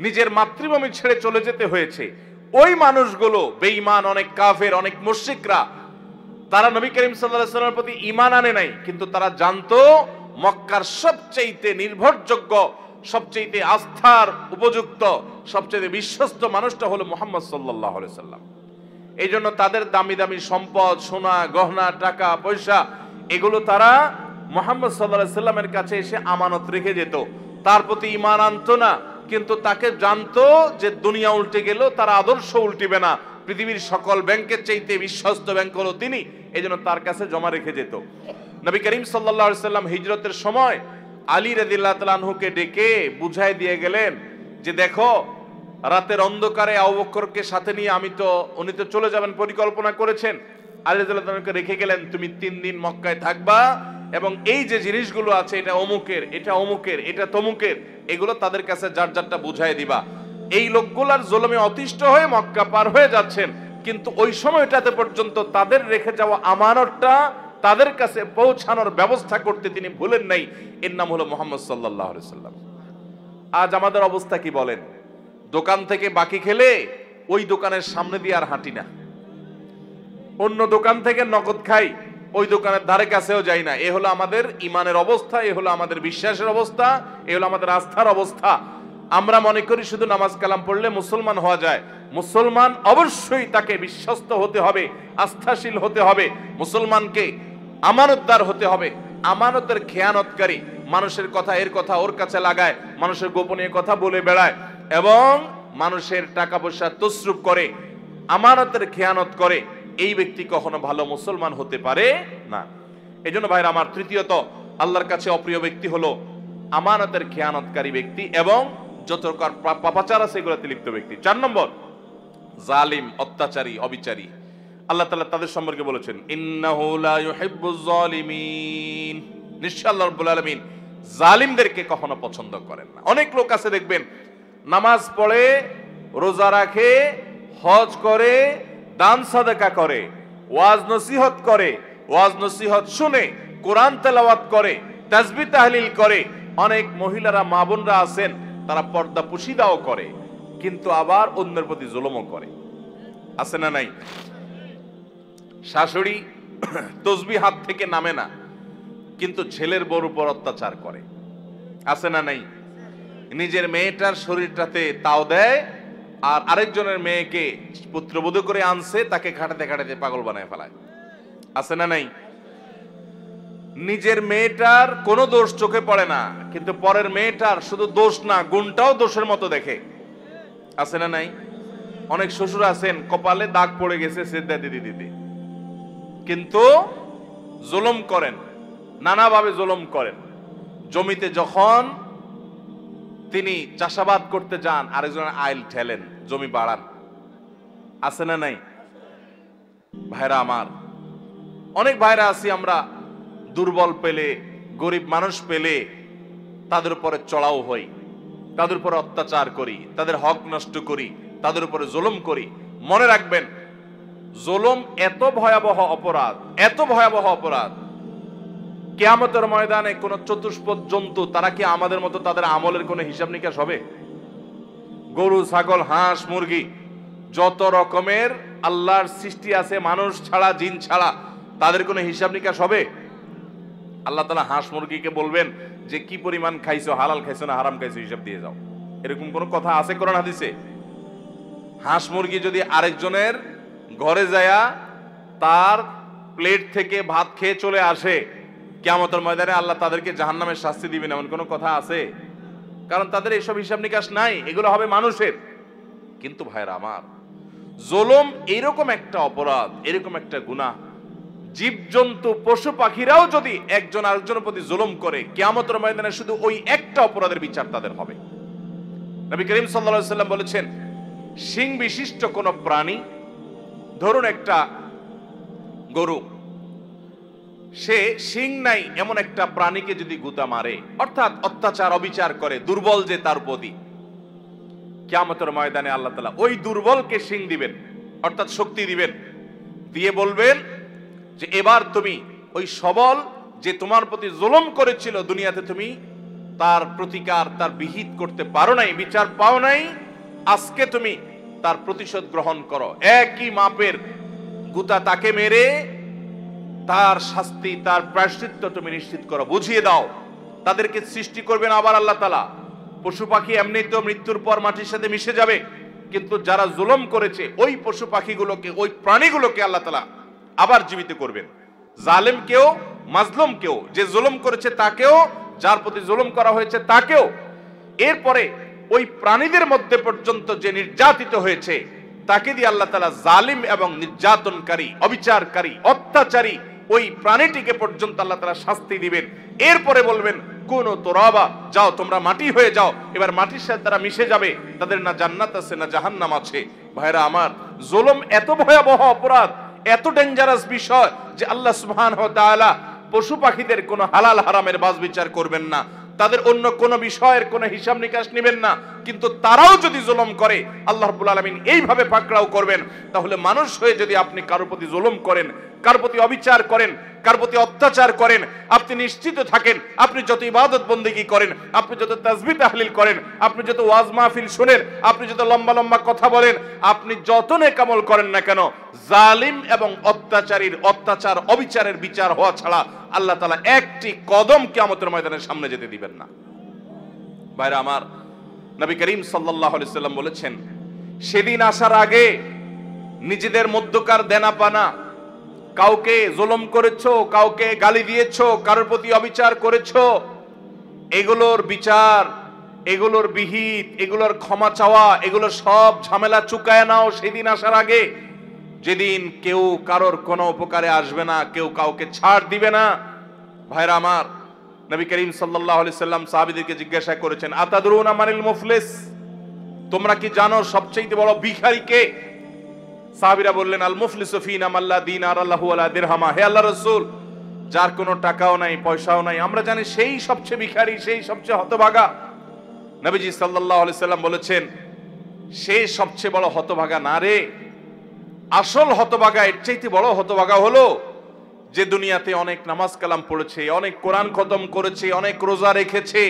নিজের মাতৃভূমি ছেড়ে চলে যেতে হয়েছে, ওই মানুষগুলো বেঈমান, অনেক কাফের, অনেক মুশরিকরা, তারা নবী করিম সাল্লাল্লাহু আলাইহি ওয়াসাল্লামের প্রতি ঈমান আনে নাই, কিন্তু তারা জানতো মক্কার সবচেয়ে নির্ভরযোগ্য, সবচেয়ে আস্থার উপযুক্ত, সবচেয়ে বিশ্বস্ত মানুষটা হলো মুহাম্মদ সাল্লাল্লাহু আলাইহি ওয়াসাল্লাম। এই জন্য তাদের দামি দামি সম্পদ, সোনা গহনা, টাকা পয়সা, এগুলো তারা মুহাম্মদ সাল্লাল্লাহু আলাইহি ওয়াসাল্লামের কাছে এসে আমানত রেখে যেত। তার প্রতি ঈমান আনতো না, কিন্তু তাকে জানতো যে দুনিয়া উল্টে গেল তার আদর্শ উল্টিবে না, পৃথিবীর সকল ব্যাংকের চাইতে বিশ্বস্ত ব্যাংক হলো তিনি, এই জন্য তার কাছে জমা রেখে যেত। নবী করিম সাল্লাল্লাহু আলাইহি ওয়াসাল্লাম হিজরতের সময় আলী রাদিয়াল্লাহু তাআলা আনহুকে ডেকে বুঝাই দিয়ে গেলেন যে দেখো, রাতের অন্ধকারে আবু বকরকে সাথে নিয়ে উনি তো চলে যাবেন পরিকল্পনা করেছেন, আলী রাদিয়াল্লাহু তাআলাকে রেখে গেলেন, তুমি 3 দিন মক্কায় থাকবা এবং এই যে জিনিসগুলো আছে, এটা অমুকের, এটা অমুকের, এটা তমুকের, এগুলো তাদের কাছে যার যারটা বুঝাই দিবা। এই লোকগুলার জুলুমে অতিষ্ঠ হয়ে মক্কা পার হয়ে যাচ্ছেন, কিন্তু ওই সময়টাতে পর্যন্ত তাদের রেখে যাওয়া আমানতটা তাদের কাছে পৌঁছানোর ব্যবস্থা করতে তিনি ভুলেন নাই। এর নাম হলো মুহাম্মদ সাল্লাল্লাহু আলাইহি ওয়াসাল্লাম। আজ আমাদের অবস্থা কি বলেন? দোকান থেকে বাকি খেলে ওই দোকানের সামনে দিয়ে আর হাঁটি না, অন্য দোকান থেকে নগদ খাই, ওই দোকানের ধারে কাছেও যাই না। এ হলো আমাদের ইমানের অবস্থা, এ হলো আমাদের বিশ্বাসের অবস্থা, এ হলো আমাদের আস্থার অবস্থা। আমরা মনে করি শুধু নামাজ কালাম পড়লে মুসলমান হওয়া যায়। মুসলমান অবশ্যই তাকে বিশ্বস্ত হতে হবে, আস্থাশীল হতে হবে, মুসলমানকে আমানতদার হতে হবে। আমানতের খেয়ানতকারী, মানুষের কথা এর কথা ওর কাছে লাগায়, মানুষের গোপনীয় কথা বলে বেড়ায় এবং মানুষের টাকা পয়সা তসরুপ করে, আমানতের খেয়ানত করে, এই ব্যক্তি কখনো ভালো মুসলমান হতে পারে না। এই জন্য ভাইরা আমার, তৃতীয়ত আল্লাহর কাছে অপ্রিয় ব্যক্তি হলো আমানতের খেয়ানতকারী ব্যক্তি এবং যত প্রকার পাপাচার আছে এগুলোতে লিপ্ত ব্যক্তি। 4 নম্বর, জালিম, অত্যাচারী, অবিচারী। আল্লাহ তাআলা তাদের সম্পর্কে বলেছেন, ইন্নাহু লা ইউহিব্বুজ জালিমিন, নিশ্চয় আল্লাহ রাব্বুল আলামিন জালিমদেরকে কখনো পছন্দ করেন না। অনেক লোক আছে দেখবেন, নামাজ পড়ে, রোজা রাখে, হজ করে, দান সাদাকা করে, ওয়াজ নসিহত করে, ওয়াজ নসিহত শুনে, কোরআন তেলাওয়াত করে, তাসবিহ তাহলিল করে। অনেক মহিলারা, মা বোনরা আছেন, তারা পর্দা পুশিদাও করে, কিন্তু আবার অন্যের প্রতি জুলুমও করে। আছে না নাই? শাশুড়ি তসবিহ হাত থেকে নামে না, কিন্তু ছেলের বউর উপর অত্যাচার করে। আছে না নাই? নিজের মেয়েটার শরীরটাতে তাও দেয়, আর আরেকজনের মেয়েকে পুত্রবধূ করে আনছে, তাকে খাটাতে খাটাতে পাগল বানায় ফেলায়। আছে না নাই? নিজের মেয়েটার কোনো দোষ চোখে পড়ে না, কিন্তু পরের মেয়েটার শুধু দোষ না গুণটাও দোষের মতো দেখে। আছে না নাই? অনেক শ্বশুর আছেন কপালে দাগ পড়ে গেছে সিজদা দিতে দিতে, কিন্তু জুলুম করেন, নানাভাবে জুলুম করেন। জমিতে যখন তিনি চাষাবাদ করতে যান আরেকজনের আইল ঠেলেন, জমি বাড়ান। আছে না নাই? ভাইরা আমার, অনেক ভাইরা আছি আমরা দুর্বল পেলে, গরিব মানুষ পেলে তাদের উপরে চড়াও হই, তাদের উপরে অত্যাচার করি, তাদের হক নষ্ট করি, তাদের উপরে জুলুম করি। মনে রাখবেন, জুলুম এত ভয়াবহ অপরাধ, এত ভয়াবহ অপরাধ, কিয়ামতের ময়দানে কোন চতুষ্পদ জন্তু তারা কি আমাদের মতো তাদের আমলের কোনো হিসাব নিকাশ হবে? গরু, ছাগল, হাঁস, মুরগি, যত রকমের আল্লাহর সৃষ্টি আছে মানুষ ছাড়া, জিন ছাড়া, তাদের কোনো হিসাব নিকাশ হবে? আল্লাহ তাআলা হাঁস মুরগিকে বলবেন যে কি পরিমাণ খাইছো, হালাল খাইছো না হারাম খাইছো, হিসাব দিয়ে যাও। এরকম কোন কথা আছে কোরআন হাদিসে? হাঁস মুরগি যদি আরেকজনের ঘরে যায়া তার প্লেট থেকে ভাত খেয়ে চলে আসে, কিয়ামতের ময়দানে আল্লাহ তাদেরকে জাহান্নামের শাস্তি দিবেন এমন কোন কথা আছে? কারণ তাদের এইসব হিসাব নিকাশ নাই, এগুলো হবে মানুষের। কিন্তু ভাইরা আমার, জুলুম এরকম একটা অপরাধ, এরকম একটা গুনাহ, জীবজন্তু পশু পাখিরাও যদি একজন আরেকজনের প্রতি জুলুম করে, কিয়ামতের ময়দানে শুধু ওই একটা অপরাধের বিচার তাদের হবে। নবী করিম সাল্লাল্লাহু আলাইহি ওয়াসাল্লাম বলেছেন, শিং বিশিষ্ট কোন প্রাণী, ধরুন একটা গরু, সে শিং নাই এমন একটা প্রাণীকে যদি গুতা মারে, অর্থাৎ অত্যাচার অবিচার করে, দুর্বল যে তার প্রতি, কিয়ামতের ময়দানে আল্লাহ তাআলা ওই দুর্বলকে শিং দিবেন, অর্থাৎ শক্তি দিবেন, দিয়ে বলবেন যে এবার তুমি ওই সবল যে তোমার প্রতি জুলুম করেছিল দুনিয়াতে, তুমি তার প্রতিকার, তার বিহিত করতে পারো নাই, বিচার পাও নাই, আজকে তুমি তার প্রতিশোধ গ্রহণ করো। একই মাপের গুতা তাকে মেরে তার শাস্তি, তার প্রায়শ্চিত্ত তুমি নিশ্চিত করো, বুঝিয়ে দাও। তাদেরকে সৃষ্টি করবেন আবার আল্লাহ তাআলা। পশু পাখি এমনি তো মৃত্যুর পর মাটির সাথে মিশে যাবে, কিন্তু যারা জুলুম করেছে ওই পশু পাখিগুলোকে, ওই প্রাণীগুলোকে আল্লাহ তাআলা আবার জীবিত করবেন। জালেমকেও, মাজলুমকেও, যে জুলুম করেছে তাকেও, যার প্রতি জুলুম করা হয়েছে তাকেও। এরপরে ওই প্রাণীদের মধ্যে পর্যন্ত যে নির্যাতিত হয়েছে তাকে দিয়ে আল্লাহ তাআলা জালিম এবং নির্যাতনকারী, অবিচারকারী, অত্যাচারী ওই প্রাণীটিকে পর্যন্ত আল্লাহ তাআলা শাস্তি দিবেন। এরপরে বলবেন কোন তোরাবা, যাও তোমরা মাটি হয়ে যাও। এবার মাটির সাথে তারা মিশে যাবে, তাদের না জান্নাত আছে না জাহান্নাম আছে। ভাইরা আমার, জুলুম এত ভয়াবহ অপরাধ, এত ডেঞ্জারাস বিষয় যে আল্লাহ সুবহানাহু ওয়া তাআলা পশু পাখিদের কোনো হালাল হারামের বাজ বিচার করবেন না, তাদের অন্য কোন বিষয়ের কোনো হিসাব নিকাশ নেবেন না। কিন্তু তারাও যদি জুলুম করে আল্লাহ রাব্বুল আলামিন এইভাবে পাকড়াও করবেন। তাহলে মানুষ হয়ে যদি আপনি কারোর প্রতি জুলুম করেন, কারোর প্রতি অবিচার করেন, কারোর প্রতি অত্যাচার করেন, আপনি নিশ্চিত থাকেন, আপনি যত ইবাদত বন্দেগী করেন, আপনি যত তাসবিহ তাহলিল করেন, আপনি যত ওয়াজ মাহফিল শুনেন, আপনি যত লম্বা লম্বা কথা বলেন, আপনি যত নেক আমল করেন না কেন, জালিম এবং অত্যাচারীর অত্যাচার অবিচারের বিচার হওয়া ছাড়া আল্লাহ তাআলা একটি কদম কিয়ামতের ময়দানের সামনে যেতে দিবেন না। ভাইরা আমার, নবী করিম সাল্লাল্লাহু আলাইহি সাল্লাম বলেছেন, সেদিন আসার আগে নিজেদের মধ্যকার দেনা পানা, কাউকে জুলুম করেছো, কাউকে গালি দিয়েছো, কারোর প্রতি অবিচার করেছো, এগুলোর বিচার, এগুলোর বিহিত, এগুলোর ক্ষমা চাওয়া, এগুলো সব ঝামেলা চুকায় নাও সেদিন আসার আগে, যেদিন কেউ কারোর কোনো উপকারে আসবে না, কেউ কাউকে ছাড় দিবে না। ভাইরা আমার, নবী করিম সাল্লাল্লাহু আলাইহি সাল্লাম সাহাবীদেরকে জিজ্ঞাসা করেছেন, আতাদরুনা মানিল মুফলিস, তোমরা কি জানো সবচেয়ে বড় ভিখারি কে? সাহাবীরা বললেন, আল মুফলিসু ফিনা মাল্লা দিনার লাহু ওয়ালা দিরহামা। হে আল্লাহর রাসূল, যার কোনো টাকাও নাই, পয়সাও নাই, আমরা জানি সেই সবচেয়ে ভিখারি, সেই সবচেয়ে হতভাগা। নবীজি সাল্লাল্লাহু আলাইহি সাল্লাম বলেছেন, সে সবচেয়ে বড় হতভাগা না রে, আসল হতভাগা, এর চাইতে বড় হতভাগা হলো যে দুনিয়াতে অনেক নামাজ কালাম পড়েছে, অনেক কোরআন খতম করেছে, অনেক রোজা রেখেছে,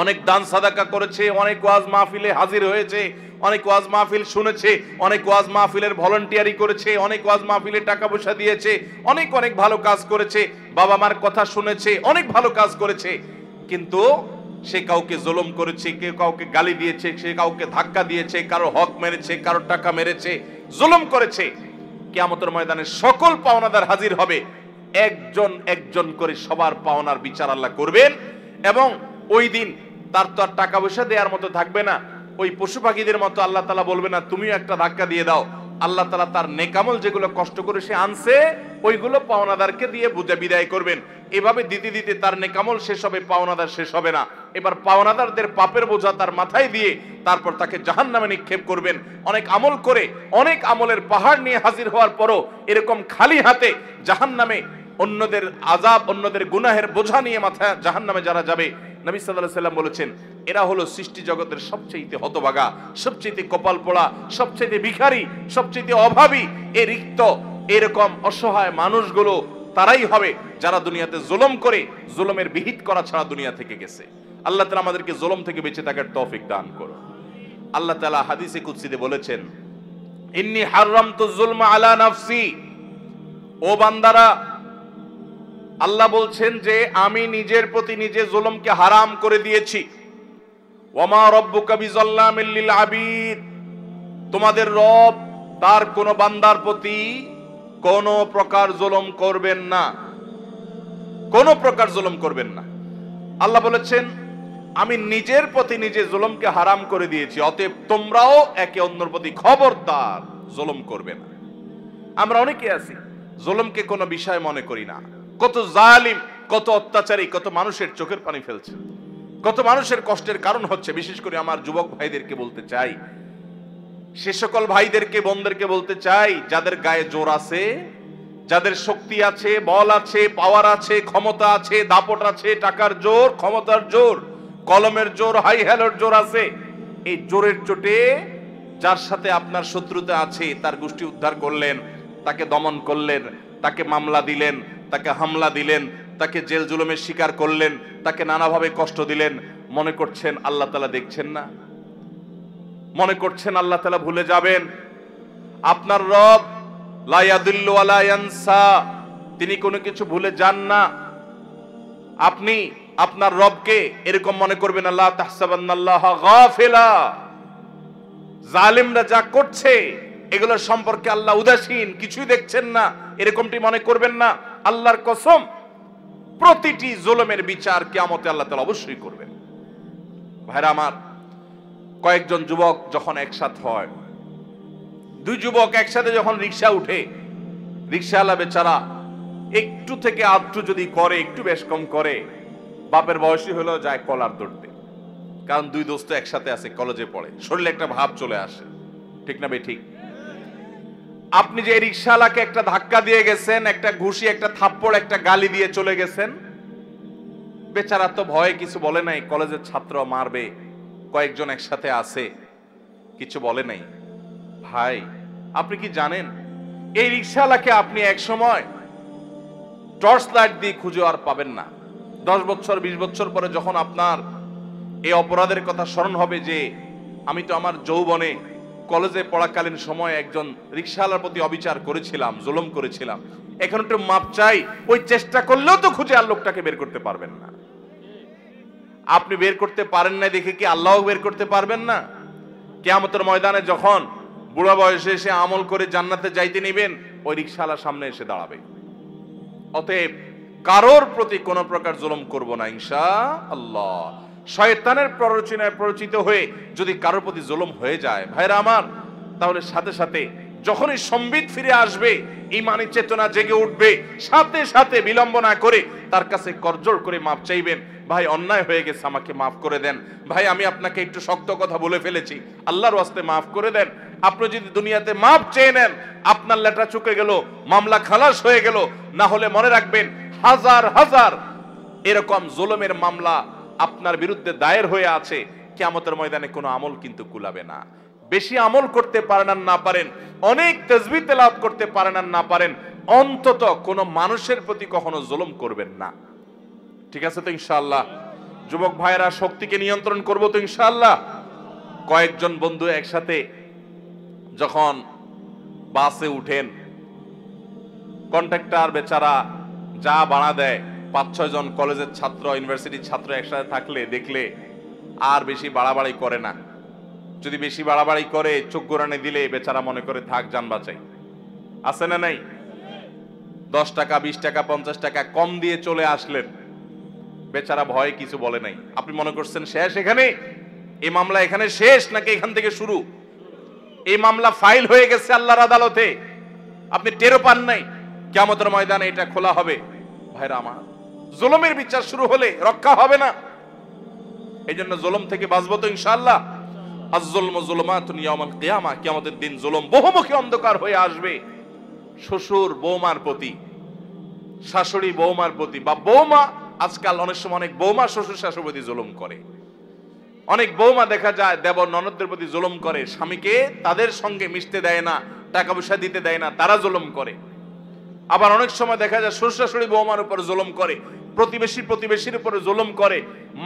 অনেক দান সাদাকা করেছে, অনেক ওয়াজ মাহফিলে হাজির হয়েছে, অনেক ওয়াজ মাহফিল শুনেছে, অনেক ওয়াজ মাহফিলের ভলান্টিয়ারি করেছে, অনেক ওয়াজ মাহফিলে টাকা পয়সা দিয়েছে, অনেক অনেক ভালো কাজ করেছে, বাবা মার কথা শুনেছে, অনেক ভালো কাজ করেছে, কিন্তু সে কাউকে জুলুম করেছে, কেউ কাউকে গালি দিয়েছে, সে কাউকে ধাক্কা দিয়েছে, কারো হক মেরেছে, কারো টাকা মেরেছে, জুলুম করেছে। কিয়ামতের ময়দানে সকল পাওনাদার হাজির হবে, একজন একজন করে সবার পাওনার বিচার আল্লাহ করবেন। এবং ওই দিন তার তো আর টাকা পয়সা দেওয়ার মতো থাকবে না। ওই পশু পাখিদের মতো আল্লাহ তাআলা বলবে না তুমিও একটা ধাক্কা দিয়ে দাও। আল্লাহ তাআলা তার নেকামল যেগুলো কষ্ট করে সে আনছে ওইগুলো পাওনাদারকে দিয়ে বুঝে বিদায় করবেন। এভাবে দিতে দিতে তার নেকামল শেষ হবে, পাওনাদার শেষ হবে না। এবার পাওনাদারদের পাপের বোঝা তার মাথায় দিয়ে তারপর তাকে জাহান্নামে নিক্ষেপ করবেন। অনেক আমল করে, অনেক আমলের পাহাড় নিয়ে হাজির হওয়ার পরও এরকম খালি হাতে জাহান্নামে অন্যদের আযাব, অন্যদের গুনাহের বোঝা নিয়ে মাথায় জাহান্নামে যারা যাবে, নবী সাল্লাল্লাহু আলাইহি সাল্লাম বলেছেন এরা হলো সৃষ্টি জগতের সবচেয়ে হতভাগা, সবচেয়ে কপাল পোড়া, সবচেয়ে ভিখারি, সবচেয়ে অভাবী। এই রিক্ত এরকম অসহায় মানুষগুলো তারাই হবে যারা দুনিয়াতে জুলুম করে জুলুমের বিহিত করা ছাড়া দুনিয়া থেকে গেছে। আল্লাহ তাআলা আমাদেরকে জুলুম থেকে বেঁচে থাকার তৌফিক দান করুন। আল্লাহ তাআলা হাদিসে কুদসিতে বলেছেন ইন্নী হারামতু যুলমা আলা নাফসি, ও বান্দারা, আল্লাহ বলছেন যে আমি নিজের প্রতি নিজে জুলুমকে হারাম করে দিয়েছি। ওয়ামা রাব্বুকা বিযাল্লামিল লিল আবিদ, তোমাদের রব তার কোন বান্দার প্রতি কোন প্রকার জুলুম করবেন না, কোন প্রকার জুলুম করবেন না। আল্লাহ বলেছেন আমি নিজের প্রতি নিজে জুলুমকে হারাম করে দিয়েছি, অতএব তোমরাও একে অন্যের প্রতি খবরদার জুলুম করবে না। আমরা অনেকে আছি জুলুমকে কোনো বিষয় মনে করি না। কত জালিম, কত অত্যাচারী, কত মানুষের চোখের পানি ফেলছে, কত মানুষের কষ্টের কারণ হচ্ছে। বিশেষ করে আমার যুবক ভাইদেরকে বলতে চাই, সে সকল ভাইদেরকে, বোনদেরকে বলতে চাই যাদের গায়ে জোর আছে, যাদের শক্তি আছে, বল আছে, পাওয়ার আছে, ক্ষমতা আছে, দাপট আছে, টাকার জোর, ক্ষমতার জোর, কলমের জোর, হাই হ্যালোর জোর আছে, এই জোরের চোটে যার সাথে আপনার শত্রুতা আছে তার গোষ্ঠী উদ্ধার করলেন, তাকে দমন করলেন, তাকে মামলা দিলেন, তাকে হামলা দিলেন, তাকে জেল জুলুমের শিকার করলেন, তাকে নানাভাবে কষ্ট দিলেন। মনে করছেন আল্লাহ তাআলা দেখছেন না? মনে করছেন আল্লাহ তাআলা ভুলে যাবেন? আপনার রব লা ইয়াদিল্লু ওয়া লা ইয়ানসা, তিনি কোনো কিছু ভুলে যান না। আপনি আপনার রবকে এরকম মনে করবেন আল্লাহ তাহসাবান্নাল্লাহা গাফিলা, জালিমরা যা করছে এগুলো সম্পর্কে আল্লাহ উদাসীন, কিছুই দেখছেন না, এরকমটি মনে করবেন না। আল্লাহর কসম, প্রতিটি জুলুমের বিচার কিয়ামতে আল্লাহ তাআলা অবশ্যই করবেন। ভাইরা আমার, কয়েকজন যুবক যখন একসাথ হয়, দুই যুবক একসাথে যখন রিকশা উঠে, রিকশাওয়ালা বেচারা একটু থেকে আধটু যদি করে, একটু বেশ কম করে, বাপের বয়সী হলেও যায় কলার ধরতে। কারণ দুই দোস্ত একসাথে আছে, কলেজে পড়ে, শরীরে একটা ভাব চলে আসে, ঠিক না ভাই? ঠিক। আপনি যে রিকশাওয়ালাকে একটা ধাক্কা দিয়ে গেছেন, একটা ঘুষি, একটা থাপ্পড়, একটা গালি দিয়ে চলে গেছেন, বেচারা তো ভয়ে কিছু বলে নাই, কলেজের ছাত্র মারবে, কয়েকজন একসাথে আছে, কিছু বলে নাই। ভাই, আপনি কি জানেন এই রিকশাওয়ালাকে আপনি এক সময় টর্চ লাইট দিয়ে খুঁজে আর পাবেন না। 10 বছর 20 বছর পরে যখন আপনার এই অপরাধের কথা স্মরণ হবে যে আমি তো আমার যৌবনে কলেজে পড়াকালীন সময় একজন রিকশাওয়ালার প্রতি অবিচার করেছিলাম, জুলুম করেছিলাম, এখন একটু মাপ চাই, ওই চেষ্টা করলেও তো খুঁজে আর লোকটাকে বের করতে পারবেন না। আপনি বের করতে পারেন না দেখে কি আল্লাহও বের করতে পারবেন না? কিয়ামতের ময়দানে যখন বুড়া বয়সে এসে আমল করে জান্নাতে যাইতে নেবেন, ওই রিকশাওয়ালার সামনে এসে দাঁড়াবে। অতএব কারোর প্রতি কোন প্রকার জুলুম করব না ইনশাআল্লাহ। শয়তানের প্ররোচনায় প্ররোচিত হয়ে যদি কারোর প্রতি জুলুম হয়ে যায়, ভাইরা আমার, তাহলে সাথে সাথে যখনই সম্বিত ফিরে আসবে, ঈমানি চেতনা জেগে উঠবে, সাথে সাথে বিলম্ব না করে তার কাছে করজোড় করে মাপ চাইবেন। ভাই, অন্যায় হয়ে গেছে, আমাকে মাফ করে দেন। ভাই, আমি আপনাকে একটু শক্ত কথা বলে ফেলেছি, আল্লাহর ওয়াস্তে মাফ করে দেন। আপনি যদি দুনিয়াতে মাপ চেয়ে নেন, আপনার লেটা চুকে গেল, মামলা খালাস হয়ে গেল। না হলে মনে রাখবেন, হাজার হাজার এরকম জুলুমের মামলা আপনার বিরুদ্ধে দায়ের হয়ে আছে, কিয়ামতের ময়দানে কোনো আমল কিন্তু কুলাবে না। বেশি আমল করতে পারেন আর না পারেন, অনেক তাসবিহ তেলাওয়াত করতে পারেন আর না পারেন, অন্তত কোনো মানুষের প্রতি কখনো জুলুম করবেন না। ঠিক আছে তো ইনশাআল্লাহ? যুবক ভাইরা, শক্তিকে নিয়ন্ত্রণ করব তো ইনশাআল্লাহ? কয়েকজন বন্ধু একসাথে যখন বাসে উঠেন, কন্ট্রাক্টর বেচারা যা ভাড়া দেয়, 5-6 জন কলেজের ছাত্র, ইউনিভার্সিটির ছাত্র একসাথে থাকলে দেখলে আর বেশি বাড়াবাড়ি করে না। যদি বেশি বাড়াবাড়ি করে, চোখ গোরানি দিলে বেচারা মনে করে থাক, জান বাঁচাই। আছে না নাই? 10 টাকা 20 টাকা 50 টাকা কম দিয়ে চলে আসলেন, বেচারা ভয়ে কিছু বলে নাই। আপনি মনে করছেন শেষ এখানে, এই মামলা এখানে শেষ নাকি এখান থেকে শুরু? এই মামলা ফাইল হয়ে গেছে আল্লাহর আদালতে, আপনি টেরও পান নাই। কিয়ামতের ময়দানে এটা খোলা হবে। ভাইরা আমার, জুলুমের বিচার শুরু হলে রক্ষা হবে না। এই জন্য জুলুম থেকে বাঁচবো তো ইনশাআল্লাহ। আয-যুলমু যুলুমাতুন ইয়াওমাল কিয়ামা, কিয়ামতের দিন জুলুম বহুমুখী অন্ধকার হয়ে আসবে। শ্বশুর বৌমার প্রতি, শাশুড়ি বৌমার প্রতি, বা বৌমা, আজকাল অনেক সময় অনেক বৌমা শ্বশুর শাশুড়ির প্রতি জুলুম করে। অনেক বৌমা দেখা যায় দেবর ননদদের প্রতি জুলুম করে, স্বামীকে তাদের সঙ্গে মিশতে দেয় না, টাকা পয়সা দিতে দেয় না, তারা জুলুম করে। আবার অনেক সময় দেখা যায় শ্বশুর শাশুড়ি বৌমার উপর জুলুম করে, প্রতিবেশীর উপরে জুলুম করে,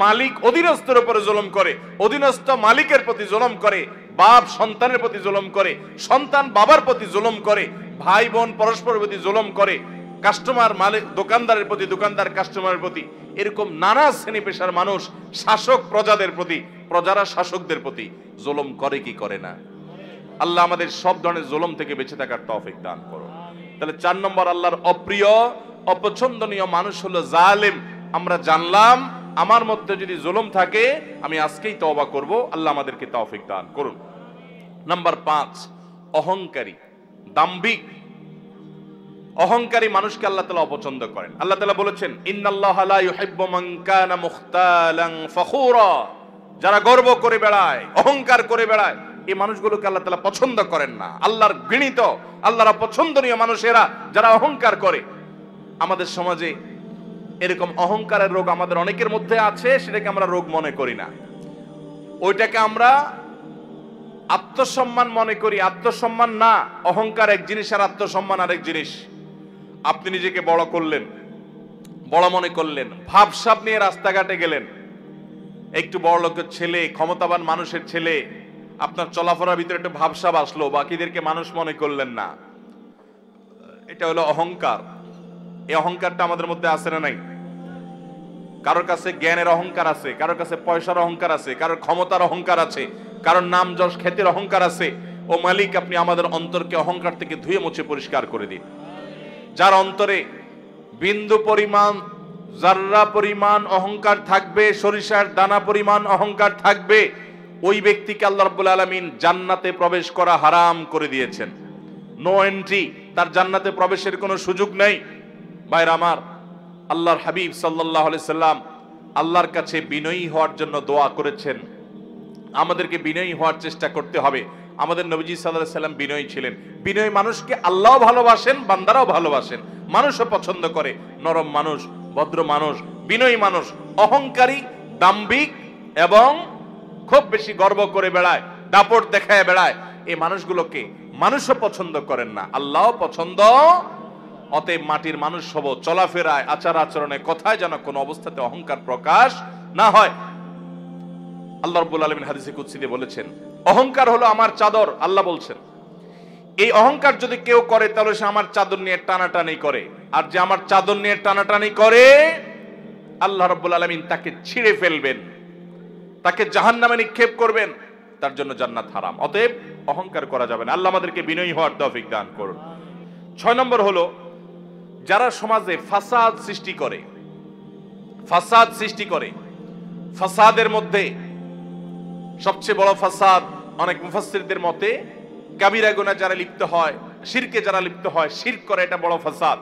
মালিক অধীনস্থের উপরে জুলুম করে, অধীনস্থ মালিকের প্রতি জুলুম করে, বাপ সন্তানের প্রতি জুলুম করে, সন্তান বাবার প্রতি জুলুম করে, ভাই বোন পরস্পরের প্রতি জুলুম করে, কাস্টমার মালিক দোকানদারের প্রতি, দোকানদার কাস্টমারের প্রতি, এরকম নানা শ্রেণী পেশার মানুষ শাসক প্রজাদের প্রতি, প্রজারা শাসকদের প্রতি জুলুম করে কি করে না? আল্লাহ আমাদের সব ধরনের জুলুম থেকে বেঁচে থাকার তৌফিক দান করুন। তাহলে 4 নম্বর, আল্লাহর অপ্রিয় অপছন্দনীয় মানুষ হলো জালেম। আমরা জানলাম আমার মধ্যে যদি জুলুম থাকে আমি আজকেই তওবা করব, আল্লাহ আমাদেরকে তৌফিক দান করুন। নাম্বার 5, অহংকারী, দাম্ভিক। অহংকারী মানুষকে আল্লাহ তাআলা অপছন্দ করেন। আল্লাহ তাআলা বলেছেন, ইন্নাল্লাহা লা ইউহিব্বু মান কানা মুখতালান ফখুরা, যারা গর্ব করে বেড়ায়, অহংকার করে বেড়ায়, এই মানুষগুলোকে আল্লাহ তাআলা পছন্দ করেন না। আল্লাহর ঘৃণিত, আল্লাহর অপছন্দনীয় মানুষেরা যারা অহংকার করে। আমাদের সমাজে এরকম অহংকারের রোগ আমাদের অনেকের মধ্যে আছে, সেটাকে আমরা রোগ মনে করি না, ওইটাকে আমরা আত্মসম্মান মনে করি। আত্মসম্মান না, অহংকার এক জিনিস আর আত্মসম্মান আরেক জিনিস। আপনি নিজেকে বড় করলেন, বড় মনে করলেন, ভাবসাব নিয়ে রাস্তাঘাটে গেলেন, একটু বড় লোকের ছেলে, ক্ষমতাবান মানুষের ছেলে, আপনার চলাফেরার ভিতরে একটু ভাবসাব আসলো, বাকিদেরকে মানুষ মনে করলেন না, এটা হলো অহংকার। এই অহংকারটা আমাদের মধ্যে আছে না নাই? কারোর কাছে জ্ঞানের অহংকার আছে, কারোর কাছে পয়সার অহংকার আছে, কারোর ক্ষমতার অহংকার আছে, কারোর নাম যশ খ্যাতির অহংকার আছে। ও মালিক, আপনি আমাদের অন্তরকে অহংকার থেকে ধুয়ে মুছে পরিষ্কার করে দিন। যার অন্তরে বিন্দু পরিমাণ, জাররা পরিমাণ অহংকার থাকবে, সরিষার দানা পরিমাণ অহংকার থাকবে, ওই ব্যক্তিকে আল্লাহ রাব্বুল আলামিন জান্নাতে প্রবেশ করা হারাম করে দিয়েছেন। নো এন্ট্রি, তার জান্নাতে প্রবেশের কোনো সুযোগ নেই। ভাইরা আমার, আল্লাহর হাবিব সাল্লাল্লাহু আলাইহি সাল্লাম আল্লাহর কাছে বিনয়ী হওয়ার জন্য দোয়া করেছেন। আমাদেরকে বিনয়ী হওয়ার চেষ্টা করতে হবে। আমাদের নবীজি সাল্লাল্লাহু আলাইহি সাল্লাম বিনয়ী ছিলেন। বিনয়ী মানুষকে আল্লাহও ভালোবাসেন, বান্দারাও ভালোবাসেন, মানুষও পছন্দ করে। নরম মানুষ, ভদ্র মানুষ, বিনয়ী মানুষ। অহংকারী, দাম্ভিক এবং খুব বেশি গর্ব করে বেড়ায়, দাপট দেখায় বেড়ায়, এই মানুষগুলোকে মানুষও পছন্দ করেন না, আল্লাহও পছন্দ। অতএব মাটির মানুষ হব, চলাফেরায়, আচার আচরণে, কথায় যেন কোনো অবস্থাতে অহংকার প্রকাশ না হয়। আল্লাহ রাব্বুল আলামিন হাদিসে কুদসিতে বলেছেন, অহংকার হলো আমার চাদর। আল্লাহ বলছেন, এই অহংকার যদি কেউ করে তাহলে সে আমার চাদর নিয়ে টানাটানি করে, আর যে আমার চাদর নিয়ে টানাটানি করে আল্লাহ রাব্বুল আলামিন তাকে ছিঁড়ে ফেলবেন, তাকে জাহান্নামে নিক্ষেপ করবেন, তার জন্য জান্নাত হারাম। অতএব অহংকার করা যাবে না। আল্লাহ আমাদেরকে বিনয়ী হওয়ার তৌফিক দান করুন। 6 নম্বর হলো, যারা সমাজে ফাসাদ সৃষ্টি করে, ফাসাদ সৃষ্টি করে। ফাসাদের মধ্যে সবচেয়ে বড় ফাসাদ অনেক মুফাসসিরদের মতে কাবিরা গুনাহ যারা লিপ্ত হয়, শিরকে যারা লিপ্ত হয়, শিরক করে, এটা বড় ফাসাদ।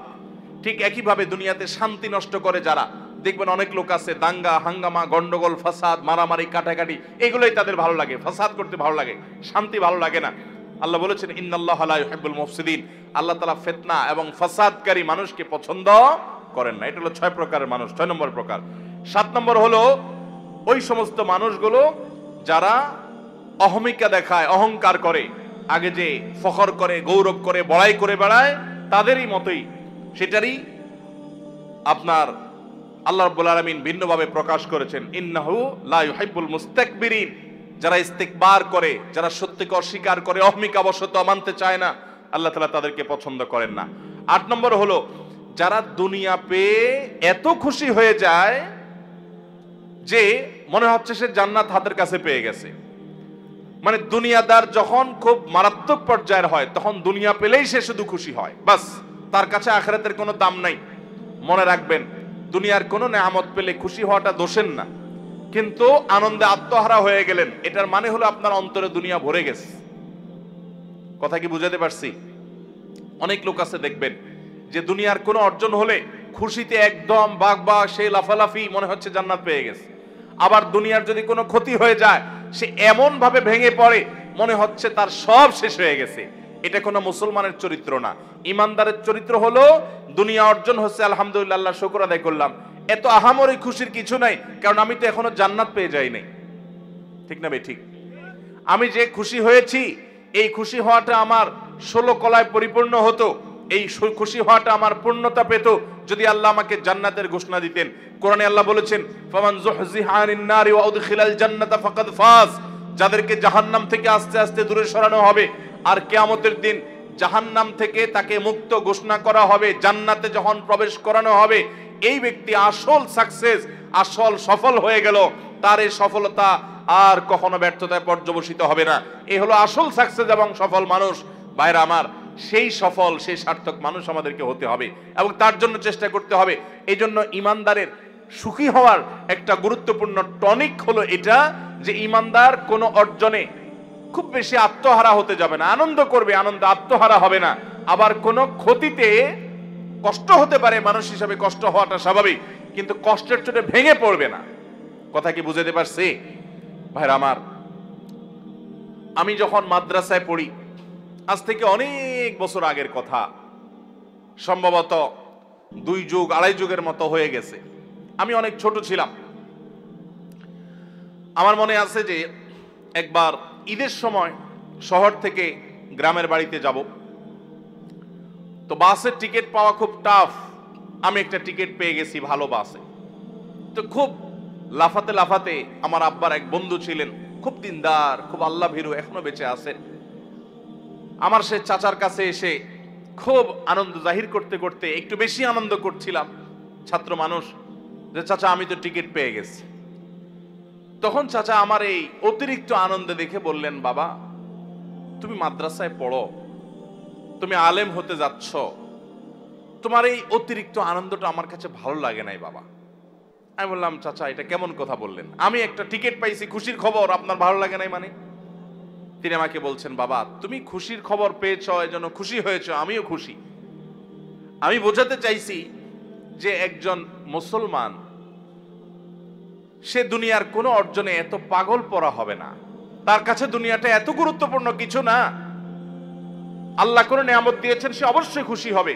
ঠিক একইভাবে দুনিয়াতে শান্তি নষ্ট করে যারা, দেখবেন অনেক লোক আছে দাঙ্গা হাঙ্গামা, গন্ডগোল, ফাসাদ, মারামারি, কাটাকাটি, এগুলোই তাদের ভালো লাগে, ফাসাদ করতে ভালো লাগে, শান্তি ভালো লাগে না। আল্লাহ বলেছেন, ইন্নাল্লাহা লা ইউহিব্বুল মুফসিদিন, আল্লাহ তাআলা ফিতনা এবং ফাসাদকারী মানুষকে পছন্দ করেন না। এটা হলো 6 প্রকারের মানুষ, 6 নম্বর প্রকার। 7 নম্বর হলো ওই সমস্ত মানুষগুলো যারা অহমিকা দেখায়, অহংকার করে, আগে যে ফখর করে, গৌরব করে, বড়াই করে বেড়ায়, তাদেরই মতোই, সেটারই আপনার আল্লাহ রাব্বুল আলামিন ভিন্নভাবে প্রকাশ করেছেন, ইন্নাহু লা ইউহিব্বুল মুস্তাকবিরিন, যারা ইস্তিকবার করে, যারা সত্যকে অস্বীকার করে, অহমিকা বশত মানতে চায় না, আল্লাহ তাআলা তাদেরকে পছন্দ করেন না। 8 নম্বর হলো যারা দুনিয়া পেয়ে এত খুশি হয়ে যায় যে মনে হচ্ছে সে জান্নাত হাতের কাছে পেয়ে গেছে। মানে দুনিয়াদার যখন খুব মারাত্মক পর্যায়ের হয়, তখন দুনিয়া পেলেই সে শুধু খুশি হয়, বাস তার কাছে আখিরাতের কোনো দাম নাই। মনে রাখবেন, দুনিয়ার কোনো নেয়ামত পেলে খুশি হওয়াটা দোষের না, কিন্তু আনন্দে আত্মহারা হয়ে গেলেন এটার মানে হলো আপনার অন্তরে দুনিয়া ভরে গেছে। কথা কি বুঝাতে পারছি? অনেক লোক আছে দেখবেন যে দুনিয়ার কোনো অর্জন হলে খুশিতে একদম বাগবা, সে লাফালাফি, মনে হচ্ছে জান্নাত পেয়ে গেছে। আবার দুনিয়ার যদি কোনো ক্ষতি হয়ে যায় সে এমন ভাবে ভেঙে পড়ে মনে হচ্ছে তার সব শেষ হয়ে গেছে। এটা কোনো মুসলমানের চরিত্র না। ইমানদারের চরিত্র হলো দুনিয়া অর্জন হচ্ছে, আলহামদুলিল্লাহ, আল্লাহ শুকর আদায় করলাম, এত আহামরি খুশির কিছু নাই, কারণ আমি তো এখনো জান্নাত পেয়ে যাই নাই। ঠিক না ভাই? ঠিক। আমি যে খুশি হয়েছি এই খুশি হওয়াটা আমার 16 কলায় পরিপূর্ণ হতো, এই খুশি হওয়াটা আমার পূর্ণতা পেত যদি আল্লাহ আমাকে জান্নাতের ঘোষণা দিতেন। কোরআনে আল্লাহ বলেছেন, ফামান যুহজিহা আনিন নারি ওয়া উদখিলাল জান্নাতা ফাকাদ ফাজ, যাদেরকে জাহান্নাম থেকে আস্তে আস্তে দূরে সরানো হবে আর কিয়ামতের দিন জাহান্নাম থেকে তাকে মুক্ত ঘোষণা করা হবে, জান্নাতে যখন প্রবেশ করানো হবে, এই ব্যক্তি আসল সাকসেস, আসল সফল হয়ে গেল। তার এই সফলতা আর কখনো ব্যর্থতায় পর্যবসিত হবে না। এই হলো আসল সাকসেস এবং সফল মানুষ। ভাইরা আমার, সেই সফল, সেই সার্থক মানুষ আমাদেরকে হতে হবে এবং তার জন্য চেষ্টা করতে হবে। এই জন্য ইমানদারের সুখী হওয়ার একটা গুরুত্বপূর্ণ টনিক হলো এটা, যে ইমানদার কোনো অর্জনে খুব বেশি আত্মহারা হতে যাবে না, আনন্দ করবে, আনন্দ আত্মহারা হবে না। আবার কোনো ক্ষতিতে কষ্ট হতে পারে, মানুষ হিসাবে কষ্ট হওয়াটা স্বাভাবিক, কিন্তু কষ্টের চোটে ভেঙে পড়বে না। কথা কি বুঝাতে পারছি? ভাইরা আমার, আমি যখন মাদ্রাসায় পড়ি, আজ থেকে অনেক বছর আগের কথা, সম্ভবত 2 যুগ 2.5 যুগের মতো হয়ে গেছে। আমি অনেক ছোট ছিলাম। আমার মনে আছে যে একবার ঈদের সময় শহর থেকে গ্রামের বাড়িতে যাব, তো বাসের টিকিট পাওয়া খুব টাফ। আমি একটা টিকিট পেয়ে গেছি ভালো বাসে। তো খুব লাফাতে লাফাতে, আমার আব্বার এক বন্ধু ছিলেন, খুব দিনদার, খুব আল্লাহ ভীরু, এখনো বেঁচে আছেন, আমার সে চাচার কাছে এসে খুব আনন্দ জাহির করতে করতে একটু বেশি আনন্দ করছিলাম, ছাত্র মানুষ, যে চাচা আমি তো টিকিট পেয়ে গেছি। তখন চাচা আমার এই অতিরিক্ত আনন্দ দেখে বললেন, বাবা তুমি মাদ্রাসায় পড়ো, তুমি আলেম হতে যাচ্ছ, তোমার এই অতিরিক্ত আনন্দটা আমার কাছে ভালো লাগে নাই বাবা। আমি বললাম, চাচা এটা কেমন কথা বললেন? আমি একটা টিকিট পাইছি, খুশির খবর, আপনার ভালো লাগে নাই মানে? তিনি আমাকে বলছেন, বাবা তুমি খুশির খবর পেয়েছ, এজন্য খুশি হয়েছ, আমিও খুশি। আমি বোঝাতে চাইছি যে একজন মুসলমান সে দুনিয়ার কোনো অর্জনে এত পাগল পড়া হবে না, তার কাছে দুনিয়াটা এত গুরুত্বপূর্ণ কিছু না। আল্লাহ কোন নিয়ামত দিয়েছেন সে অবশ্যই খুশি হবে,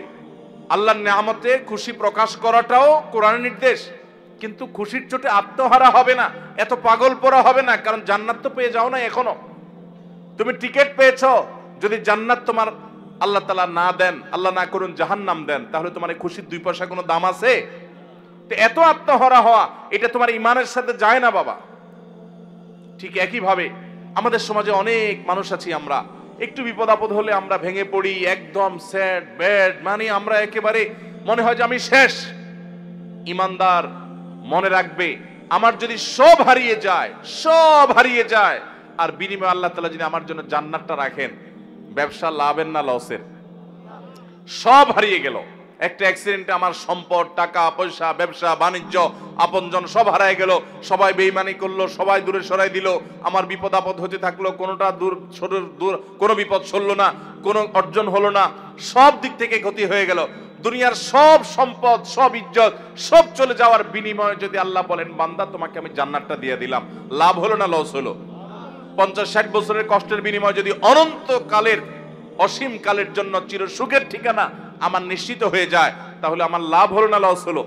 আল্লাহর নিয়ামতে খুশি প্রকাশ করাটাও কোরআনের নির্দেশ, কিন্তু খুশির চোটে আত্মহারা হবে না, এত পাগল পড়া হবে না, কারণ জান্নাত তো পেয়ে যাও না এখনো। তুমি টিকিট পেয়েছো, যদি জান্নাত তোমার আল্লাহ তাআলা না দেন, আল্লাহ না করুন জাহান্নাম দেন, তাহলে তোমার এই খুশির 2 পয়সা কোনো দাম আছে? তো এত আত্মহারা হওয়া এটা তোমার ইমানের সাথে যায় না বাবা। ঠিক একই ভাবে আমাদের সমাজে অনেক মানুষ আছি, আমরা একটু বিপদ আপদ হলে আমরা ভেঙে পড়ি, একদম স্যাড ব্যাড, মানে আমরা একেবারে মনে হয় যে আমি শেষ। ইমানদার মনে রাখবে, আমার যদি সব হারিয়ে যায়, সব হারিয়ে যায়, আর বিনিময়ে আল্লাহ তাআলা যদি আমার জন্য জান্নাতটা রাখেন, ব্যবসা লাভের না লসের? সব হারিয়ে গেল, একটা অ্যাক্সিডেন্টে আমার সম্পদ, টাকা পয়সা, ব্যবসা বাণিজ্য, আপনজন সব হারায় গেল, সবাই বেঈমানি করলো, সবাই দূরে সরাই দিল, আমার বিপদ আপদ হতে থাকলো, কোনোটা দূর কোনো বিপদ সরলো না, কোনো অর্জন হলো না, সব দিক থেকে ক্ষতি হয়ে গেল। দুনিয়ার সব সম্পদ, সব ইজ্জত, সব চলে যাওয়ার বিনিময়ে যদি আল্লাহ বলেন, বান্দা তোমাকে আমি জান্নাতটা দিয়ে দিলাম, লাভ হলো না লস হলো? 50-60 বছরের কষ্টের বিনিময়ে যদি অনন্তকালের, অসীম কালের জন্য চির সুখের ঠিকানা আমার নিশ্চিত হয়ে যায়, তাহলে আমার লাভ হলো না লস হলো?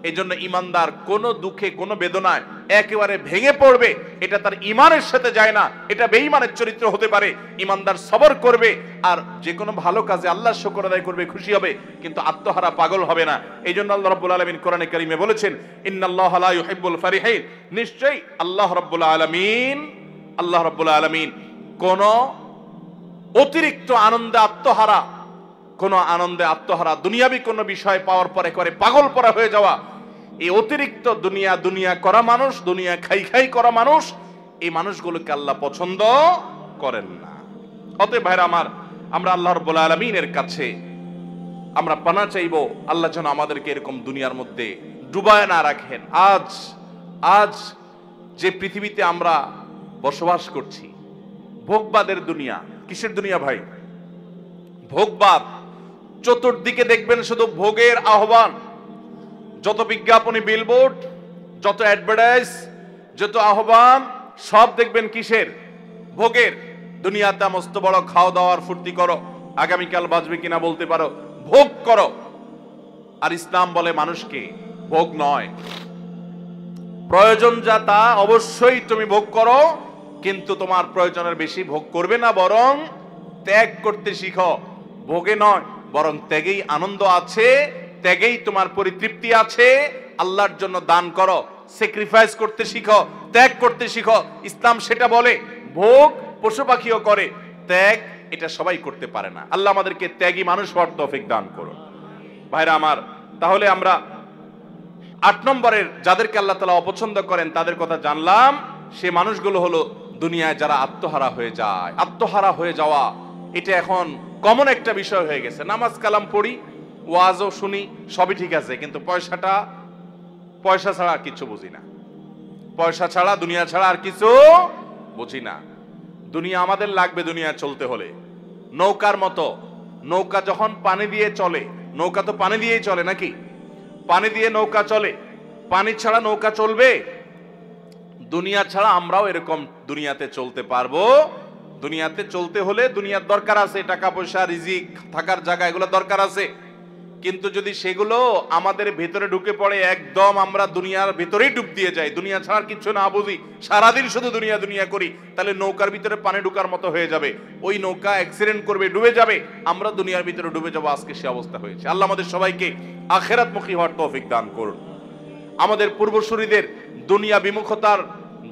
এই জন্য ইমানদার কোনো দুঃখে, কোনো বেদনায় একেবারে ভেঙে পড়বে, এটা তার ইমানের সাথে যায় না, এটা বেঈমানের চরিত্র হতে পারে। ইমানদার সবর করবে আর যে কোনো ভালো কাজে আল্লাহর শুকর আদায় করবে, খুশি হবে, কিন্তু আত্মহারা পাগল হবে না। এই জন্য আল্লাহ রাব্বুল আলামিন কোরআনে কারীমে বলেছেন, ইন্নাল্লাহা লা ইউহিব্বুল ফারিহিন, নিশ্চয়ই আল্লাহ রাব্বুল আলামিন কোন অতিরিক্ত আনন্দে আত্মহারা, কোন আনন্দে আত্মহারা, দুনিয়াবি কোন বিষয় পাওয়ার পরে করে পাগল পরা হয়ে যাওয়া, এই অতিরিক্ত দুনিয়া করা মানুষ, দুনিয়া খাই করা মানুষ, এই মানুষগুলোকে আল্লাহ পছন্দ করেন না। অতএব ভাইরা আমার, আমরা আল্লাহ রাব্বুল আলামিনের কাছে আমরা পানা চাইবো আল্লাহ যেন আমাদেরকে এরকম দুনিয়ার মধ্যে ডুবায় না রাখেন। আজ আজ যে পৃথিবীতে আমরা বসবাস করছি, ভোগবাদের দুনিয়া। কিসের দুনিয়া ভাই? ভোগবাদ। চতুর্দিকে দেখবেন শুধু ভোগের আহ্বান। যত বিজ্ঞাপনী, বিলবোর্ড, যত অ্যাডভার্টাইজ, যত আহ্বান, সব দেখবেন কিসের? ভোগের। দুনিয়াতে মস্ত বড় খাওয়া দাওয়ার ফুর্তি করো, আগামীকাল বাঁচবে কিনা বলতে পারো, ভোগ করো। আর ইসলাম বলে মানুষকে ভোগ নয়, প্রয়োজন যা তা অবশ্যই তুমি ভোগ করো, কিন্তু তোমার প্রয়োজনের বেশি ভোগ করবে না, বরং ত্যাগ করতে শিখো। ভোগে নয়, বরং ত্যাগেই আনন্দ আছে, ত্যাগেই তোমার পরিতৃপ্তি আছে। আল্লাহর জন্য দান করো, স্যাক্রিফাইস করতে শিখো, ত্যাগ করতে শিখো। ইসলাম সেটা বলে। ভোগ পশু পাখিও করে, ত্যাগ এটা সবাই করতে পারে না। আল্লাহ আমাদেরকে ত্যাগী মানুষ হওয়ার তৌফিক দান করুন। ভাইরা আমার, তাহলে আমরা 8 নম্বরের যাদেরকে আল্লাহ তাআলা অপছন্দ করেন তাদের কথা জানলাম। সে মানুষগুলো হলো দুনিয়ায় যারা আত্মহারা হয়ে যায়। আত্মহারা হয়ে যাওয়া এটা এখন কমন একটা বিষয় হয়ে গেছে। নামাজ কালাম পড়ি, ওয়াজও শুনি, সবই ঠিক আছে, কিন্তু পয়সা ছাড়া আর কিছু বুঝি না। পয়সা ছাড়া, দুনিয়া ছাড়া আর কিছু বুঝি না। দুনিয়া আমাদের লাগবে দুনিয়া চলতে হলে। নৌকার মতো, নৌকা যখন পানি দিয়ে চলে, নৌকা তো পানি দিয়েই চলে নাকি? পানি দিয়ে নৌকা চলে, পানি ছাড়া নৌকা চলবে? দুনিয়া ছাড়া আমরাও এরকম দুনিয়াতে চলতে পারবো? দুনিয়াতে চলতে হলে দুনিয়ার দরকার আছে, টাকা পয়সা, রিজিক, থাকার জায়গা, এগুলো দরকার আছে। কিন্তু যদি সেগুলো আমাদের ভেতরে ঢুকে পড়ে, একদম আমরা দুনিয়ার ভেতরেই ডুব দিয়ে যাই, দুনিয়া ছাড়া কিছু না বুঝি, সারাদিন শুধু দুনিয়া দুনিয়া করি, তাহলে নৌকার ভিতরে পানি ঢুকার মতো হয়ে যাবে। ওই নৌকা অ্যাক্সিডেন্ট করবে, ডুবে যাবে, আমরা দুনিয়ার ভিতরে ডুবে যাবো। আজকে সে অবস্থা হয়েছে। আল্লাহ আমাদের সবাইকে আখিরাতমুখী হওয়ার তৌফিক দান করুন। আমাদের পূর্বসূরীদের দুনিয়া বিমুখতার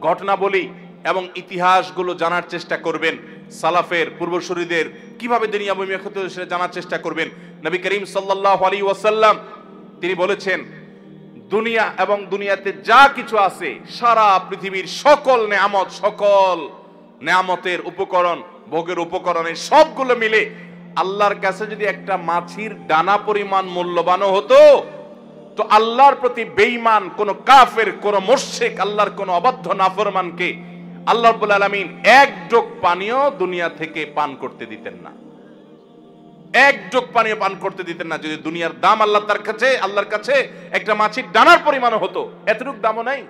ঘটনা বলি এবং ইতিহাসগুলো জানার চেষ্টা করবেন। সালাফের পূর্বসূরীদের কিভাবে দুনিয়া বিমুখতা সেটা জানার চেষ্টা করবেন। নবী করিম সাল্লাল্লাহু আলাইহি ওয়াসাল্লাম তিনি বলেছেন, দুনিয়া এবং দুনিয়াতে যা কিছু আছে, সারা পৃথিবীর সকল নেয়ামত, সকল নেয়ামতের উপকরণ, ভোগের উপকরণের সবগুলো মিলে আল্লাহর কাছে যদি একটা মাছির ডানা পরিমাণ মূল্যবান হতো, তো আল্লাহর প্রতি বেঈমান কোন কাফের, কোন মুশরিক, আল্লাহর কোন অবাধ্য নাফরমানকে আল্লাহ রাব্বুল আলামিন এক ঢোক পানিও দুনিয়া থেকে পান করতে দিতেন না। এক ঢোক পানিও পান করতে দিতেন না। যদি দুনিয়ার দাম আল্লাহর কাছে একটা মাছির ডানার পরিমাণ হতো, এতটুক দামও নাই।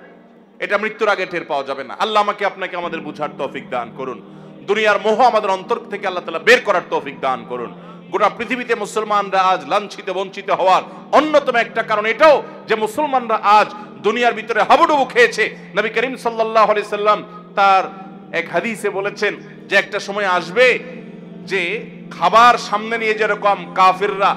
এটা মৃত্যুর আগে টের পাওয়া যাবে না। আল্লাহ আমাকে আপনাকে আমাদের বুঝার তৌফিক দান করুন। দুনিয়ার মোহ আমাদের অন্তর থেকে আল্লাহ তাআলা বের করার তৌফিক দান করুন। গোটা পৃথিবীতে মুসলমানরা আজ লাঞ্ছিত, বঞ্চিত হওয়ার অন্যতম একটা কারণ এটাও যে মুসলমানরা আজ দুনিয়ার ভিতরে হাবুডুবু খেয়েছে। নবী করিম সাল্লাল্লাহু আলাইহি সাল্লাম তার এক হাদিসে বলেছেন যে একটা সময় আসবে যে খাবার সামনে নিয়ে যেরকম কাফিররা,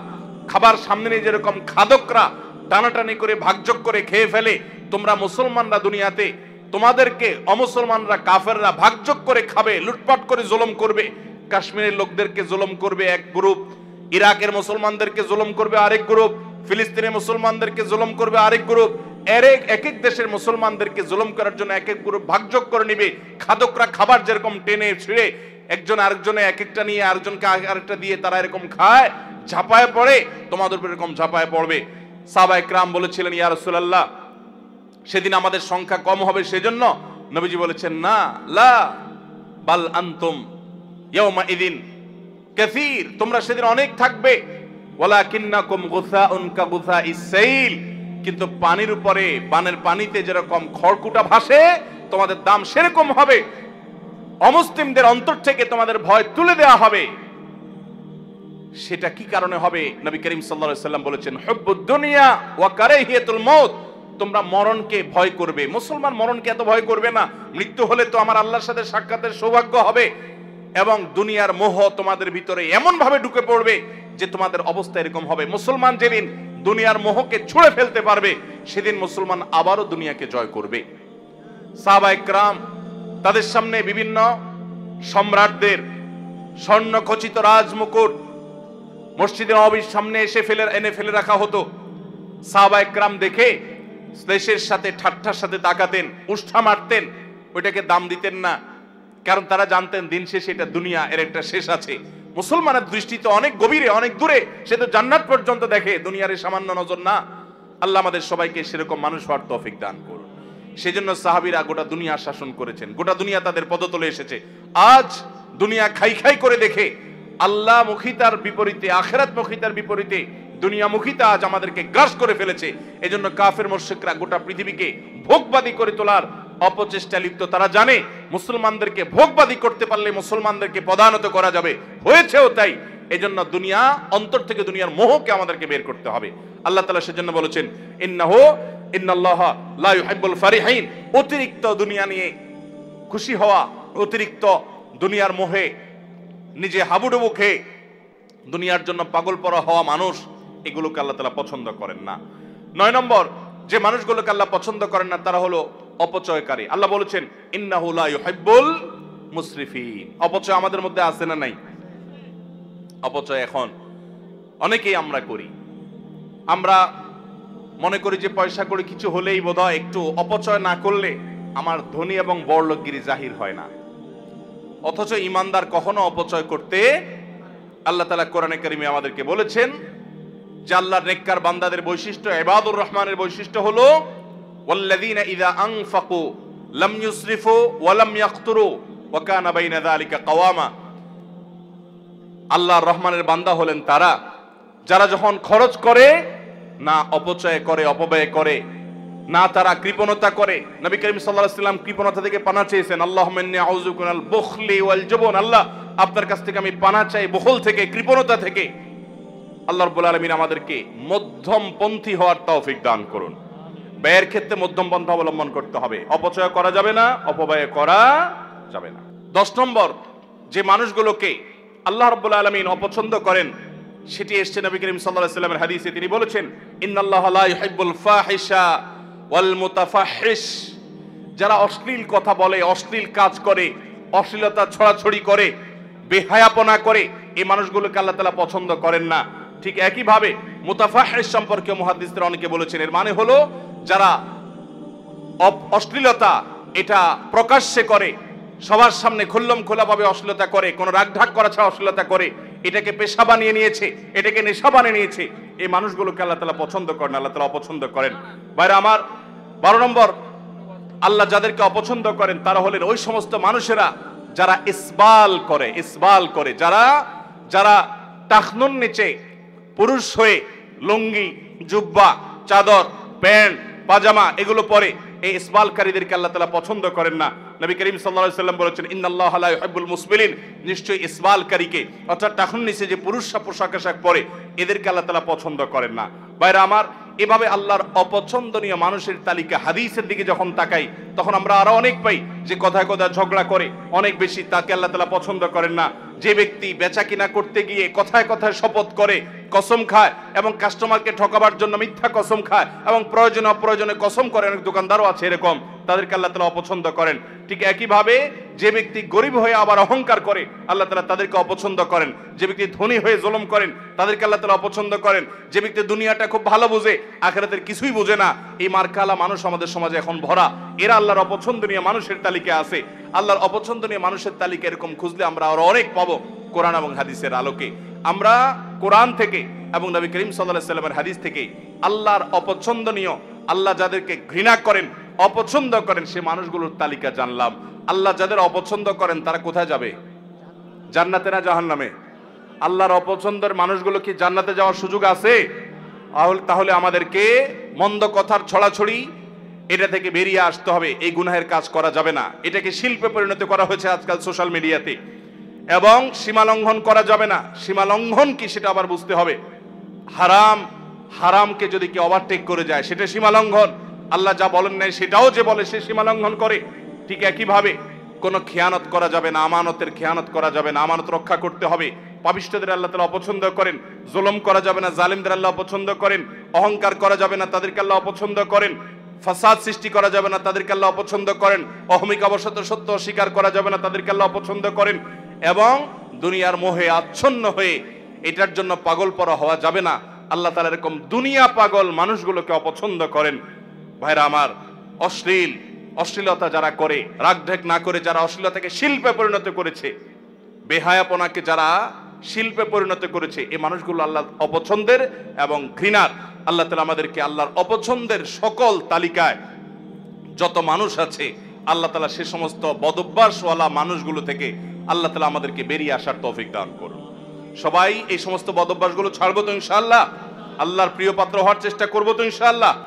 খাবার সামনে নিয়ে যেরকম খাদকরা টানাটানি করে ভাগযোগ করে খেয়ে ফেলে, তোমরা মুসলমানরা দুনিয়াতে তোমাদেরকে অমুসলমানরা, কাফেররা ভাগযোগ করে খাবে, লুটপাট করে জুলুম করবে। কাশ্মীরের লোকদেরকে জুলুম করবে এক গ্রুপ, ইরাকের মুসলমানদেরকে জুলুম করবে আরেক গ্রুপ, ফিলিস্তিনের মুসলমানদেরকে জুলুম করবে আরেক গ্রুপ। এক এক দেশের মুসলমানদেরকে জুলুম করার জন্য এক এক গ্রুপ ভাগযোগ করে নিবে। খাদকরা খাবার যেরকম টেনে ছিঁড়ে একজন আরেকজনে এক একটা নিয়ে আরেকজনকে আরেকটা দিয়ে তারা এরকম খায়, ঝাঁপায় পড়ে, তোমাদের উপর এরকম ঝাঁপায় পড়বে। সাহাবায়ে কেরাম বলেছিলেন, ইয়া রাসূলুল্লাহ, সেদিন আমাদের সংখ্যা কম হবে, সেজন্য নবীজি বলেছেন, না, লা বাল আনতুম ইয়াউমা ইদিন কাসীর, তোমরা সেদিন অনেক থাকবে। ওয়ালাকিন্নাকুম গুসাউন কাগুসাইস সাইল, কিন্তু পানির উপরে, বানের পানিতে যেরকম খড়কুটা ভাসে, তোমাদের দাম সেরকম হবে। অমুসলিমদের অন্তর থেকে তোমাদের ভয় তুলে দেওয়া হবে। সেটা কি কারণে হবে? নবী করিম সাল্লাল্লাহু আলাইহি ওয়াসাল্লাম বলেছেন, হুব্বুদ দুনিয়া ওয়া কারাহিয়াতুল মউত, তোমরা মরণকে ভয় করবে। মুসলমান মরণকে এত ভয় করবে না, মৃত্যু হলে তো আমার আল্লাহর সাথে সাক্ষাতের সৌভাগ্য হবে। এবং দুনিয়ার মোহ তোমাদের ভিতরে এমন ভাবে ঢুকে পড়বে যে তোমাদের অবস্থা এরকম হবে। মুসলমান যেদিন দুনিয়ার মোহকে ছুঁড়ে ফেলতে পারবে, সেদিন মুসলমান আবারও দুনিয়াকে জয় করবে। সাহাবায়ে কেরাম তাদের সামনে বিভিন্ন সম্রাটদের স্বর্ণখচিত রাজমুকুট মসজিদে নববীর সামনে এনে ফেলে রাখা হতো। সাহাবায়ে কেরাম দেখে দেশের সাথে ঠাট্টার সাথে তাকাতেন, উষ্ঠা মারতেন, ওইটাকে দাম দিতেন না। কারণ তারা জানতেন দিন শেষে এটা দুনিয়া, এর একটা শেষ আছে। মুসলমানের দৃষ্টিতে অনেক গভীরে, অনেক দূরে, সে তো জান্নাত পর্যন্ত দেখে, দুনিয়ার এই সামান্য নজর না। আল্লাহ আমাদের সবাইকে সেরকম মানুষ হওয়ার তৌফিক দান করুন। সেজন্য সাহাবীরা গোটা দুনিয়া শাসন করেছেন, গোটা দুনিয়া তাদের পদতলে এসেছে। আজ দুনিয়া খাই খাই করে দেখে আল্লাহ মুখিতার বিপরীতে, আখিরাত মুখিতার বিপরীতে দুনিয়া মুখিতা আজ আমাদেরকে গ্রাস করে ফেলেছে। এজন্য কাফের মুশরিকরা গোটা পৃথিবীকে ভোগবাদী করে তোলার অপচেষ্টা লিপ্ত। তারা জানে মুসলমানদেরকে ভোগবাদী করতে পারলে মুসলমানদেরকে পদানত করা যাবে, হয়েছেও তাই। এজন্য দুনিয়া, অন্তর থেকে দুনিয়ার মোহকে আমাদেরকে বের করতে হবে। আল্লাহ তাআলা সেজন্য বলেছেন ইন্নাল্লাহা লা ইউহিব্বুল ফারিহিন, অতিরিক্ত দুনিয়া নিয়ে খুশি হওয়া, অতিরিক্ত দুনিয়ার মোহে নিজে হাবুডুবু খেয়ে দুনিয়ার জন্য পাগল পরা হওয়া মানুষ, এগুলোকে আল্লাহ তাআলা পছন্দ করেন না। 9 নম্বর যে মানুষগুলোকে আল্লাহ পছন্দ করেন না তারা হলো অপচয়কারী। আল্লাহ বলেছেন ইন্নাহু লা ইউহিব্বুল মুসরিফিন। অপচয় আমাদের মধ্যে আছে না নাই? অপচয় এখন অনেকেই আমরা করি। আমরা মনে করি যে পয়সা করে কিছু হলেই বোধহয় একটু অপচয় না করলে আমার ধনী এবং বড়লোকগিরি জাহির হয় না। অথচ ইমানদার কখনো অপচয় করতে, আল্লাহ তাআলা কোরআনে কারিমে আমাদেরকে বলেছেন যে আল্লাহর নেককার বান্দাদের বৈশিষ্ট্য, ইবাদুর রহমানের বৈশিষ্ট্য হলো ওয়াল্লাযীনা ইযা আনফাকু লাম ইউসরিফু ওয়া লাম ইয়াকতুরু ওয়া কানা বাইনা যালিকা কাওয়ামা। আল্লাহর রহমানের বান্দা হলেন তারা যারা যখন খরচ করে না অপচয় করে, অপব্যয় করে না, তারা কৃপণতা করে। নবী করিম সাল্লাল্লাহু আলাইহি ওয়াসাল্লাম কৃপণতা থেকে পানা চেয়েছেন, আল্লাহুম্মা ইন্নী আউযু বিকা মিনাল বুখলি ওয়াল জুবন। আল্লাহ, আপনার কাছ থেকে আমি পানা চাই বখল থেকে, কৃপণতা থেকে। আল্লাহ রাব্বুল আলামিন আমাদেরকে মধ্যমপন্থী হওয়ার তৌফিক দান করুন। ব্যয়ের ক্ষেত্রে মধ্যম পন্থা অবলম্বন করতে হবে, অপচয় করা যাবে না, অপব্যয় করা যাবে না। 10 নম্বর যে মানুষগুলোকে আল্লাহ রাব্বুল আলামিন অপছন্দ করেন সেটি এসেছে নবী করিম সাল্লাল্লাহু আলাইহি ওয়াসাল্লামের হাদিসে। তিনি বলেছেন ইন্নাল্লাহা লা ইউহিব্বুল ফাহিশা ওয়াল মুতাফাহহিশ। যারা অশ্লীল কথা বলে, অশ্লীল কাজ করে, অশ্লীলতা ছড়াছড়ি করে, বেহায়াপনা করে, এই মানুষগুলোকে আল্লাহ তাআলা পছন্দ করেন না। ঠিক একই ভাবে মুতাফাহহিশ সম্পর্কে মুহাদ্দিসরা অনেকে বলেছেন এর মানে হলো যারা অশ্লীলতা এটা প্রকাশ্যে করে, সবার সামনে খুল্লম খোলাভাবে অশ্লীলতা করে, কোনো রাগঢাক করা ছাড়া অশ্লীলতা করে, এটাকে পেশা বানিয়ে নিয়েছে, এটাকে নেশা বানিয়ে নিয়েছে, এই মানুষগুলোকে আল্লাহ তাআলা পছন্দ করেন, আল্লাহ তাআলা অপছন্দ করেন। ভাইরা আমার, 12 নম্বর আল্লাহ যাদেরকে অপছন্দ করেন তারা হলেন ওই সমস্ত মানুষেরা যারা ইসবাল করে, যারা টাকনুন নিচে পুরুষ হয়ে লুঙ্গি, জুব্বা, চাদর, প্যান্ট, পাজামা এগুলো পরে, এই ইসবালকারীদেরকে আল্লাহ তাআলা পছন্দ করেন না। নবী করিম সাল্লাল্লাহু আলাইহি ওয়াসাল্লাম বলেছেন ইন্নাল্লাহা লা ইউহিব্বুল মুসবিলিন, নিশ্চয়ই ইসবালকারীকে অর্থাৎ টাকনুন নিচে যে পুরুষরা পোশাক আশাক পরে এদেরকে আল্লাহ তাআলা পছন্দ করেন না। ভাইরা আমার, এভাবে আল্লাহর অপছন্দনীয় মানুষের তালিকা হাদিসের দিকে যখন তাকাই তখন আমরা আরো অনেক পাই যে কথায় কথায় ঝগড়া করে, অনেক বেশি, তাকে আল্লাহ তাআলা পছন্দ করেন না। যে ব্যক্তি বেচা কিনা করতে গিয়ে কথায় কথায় শপথ করে, কসম খায় এবং কাস্টমারকে ঠকাবার জন্য মিথ্যা কসম খায় এবং প্রয়োজনে অপ্রয়োজনে কসম করে, অনেক দোকানদারও আছে এরকম, তাদেরকে আল্লাহ তাআলা অপছন্দ করেন। ঠিক একই ভাবে যে ব্যক্তি গরিব হয়ে আবার অহংকার করে আল্লাহ তাআলা তাদেরকে অপছন্দ করেন। যে ব্যক্তি ধনী হয়ে জুলুম করেন তাদেরকে আল্লাহ তাআলা অপছন্দ করেন। যে ব্যক্তি দুনিয়াটা খুব ভালো বুঝে, আখিরাতের কিছুই বুঝে না, এই মার্কালা মানুষ আমাদের সমাজে এখন ভরা, এরা আল্লাহর অপছন্দনীয় মানুষের তালিকায় আছে। আল্লাহর অপছন্দনীয় মানুষের তালিকা এরকম খুঁজলে আমরা আরো অনেক পাবো কোরআন এবং হাদিসের আলোকে। আমরা কোরআন থেকে এবং নবী করিম সাল্লাল্লাহু আলাইহি ওয়াসাল্লামের হাদিস থেকে আল্লাহর অপছন্দনীয়, আল্লাহ যাদেরকে ঘৃণা করেন, অপছন্দ করেন সে মানুষগুলোর তালিকা জানলাম। আল্লাহ যাদের অপছন্দ করেন তারা কোথায় যাবে? জান্নাতে না জাহান্নামে? আল্লাহর অপছন্দের মানুষগুলো কি জান্নাতে যাওয়ার সুযোগ আছে? তাহলে আমাদেরকে মন্দ কথার ছড়াছড়ি এটা থেকে বেরিয়ে আসতে হবে। এই গুনাহের কাজ করা যাবে না, এটাকে শিল্পে পরিণত করা হয়েছে আজকাল সোশ্যাল মিডিয়াতে, এবং সীমা লঙ্ঘন করা যাবে না। সীমা লঙ্ঘন কি সেটা আবার বুঝতে হবে। হারামকে যদি কেউ ওভারটেক করে যায় সেটা সীমা লঙ্ঘন। আল্লাহ যা বলেন নাই সেটাও যে বলে সে সীমা লঙ্ঘন করে। ঠিক একই ভাবে কোনো খেয়ানত করা যাবে না, আমানতের খেয়ানত করা যাবে না, আমানত রক্ষা করতে হবে। পাপিষ্ঠদের আল্লাহ তাআলা অপছন্দ করেন। জুলুম করা যাবে না, জালিমদের আল্লাহ অপছন্দ করেন। অহংকার করা যাবে না, তাদেরকে আল্লাহ অপছন্দ করেন। ফাসাদ সৃষ্টি করা যাবে না, তাদেরকে আল্লাহ অপছন্দ করেন। অহমিকা বশত সত্য অস্বীকার করা যাবে না, তাদেরকে আল্লাহ অপছন্দ করেন। এবং দুনিয়ার মোহে আচ্ছন্ন হয়ে এটার জন্য পাগল পরা হওয়া যাবে না। আল্লাহ তাআলা এরকম দুনিয়া পাগল মানুষগুলোকে অপছন্দ করেন। ভাইরা আমার, অশ্লীলতা যারা করে, রাগঢাক না করে যারা অশ্লীলতাকে শিল্পে পরিণত করেছে, বেহায়াপনাকে যারা শিল্পে পরিণত করেছে, এই মানুষগুলো আল্লাহ অপছন্দের এবং ঘৃণার। আল্লাহ তাআলা আমাদেরকে আল্লাহর অপছন্দের সকল তালিকায় যত মানুষ আছে আল্লাহ তাআলা সে সমস্ত বদভ্যাসওয়ালা মানুষগুলো থেকে আল্লাহ তাআলা আমাদেরকে বেরিয়ে আসার তৌফিক দান করুন। সবাই এই সমস্ত বদভ্যাসগুলো ছাড়বো তো ইনশাআল্লাহ? আল্লাহর প্রিয় পাত্র হওয়ার চেষ্টা করবো তো ইনশাআল্লাহ?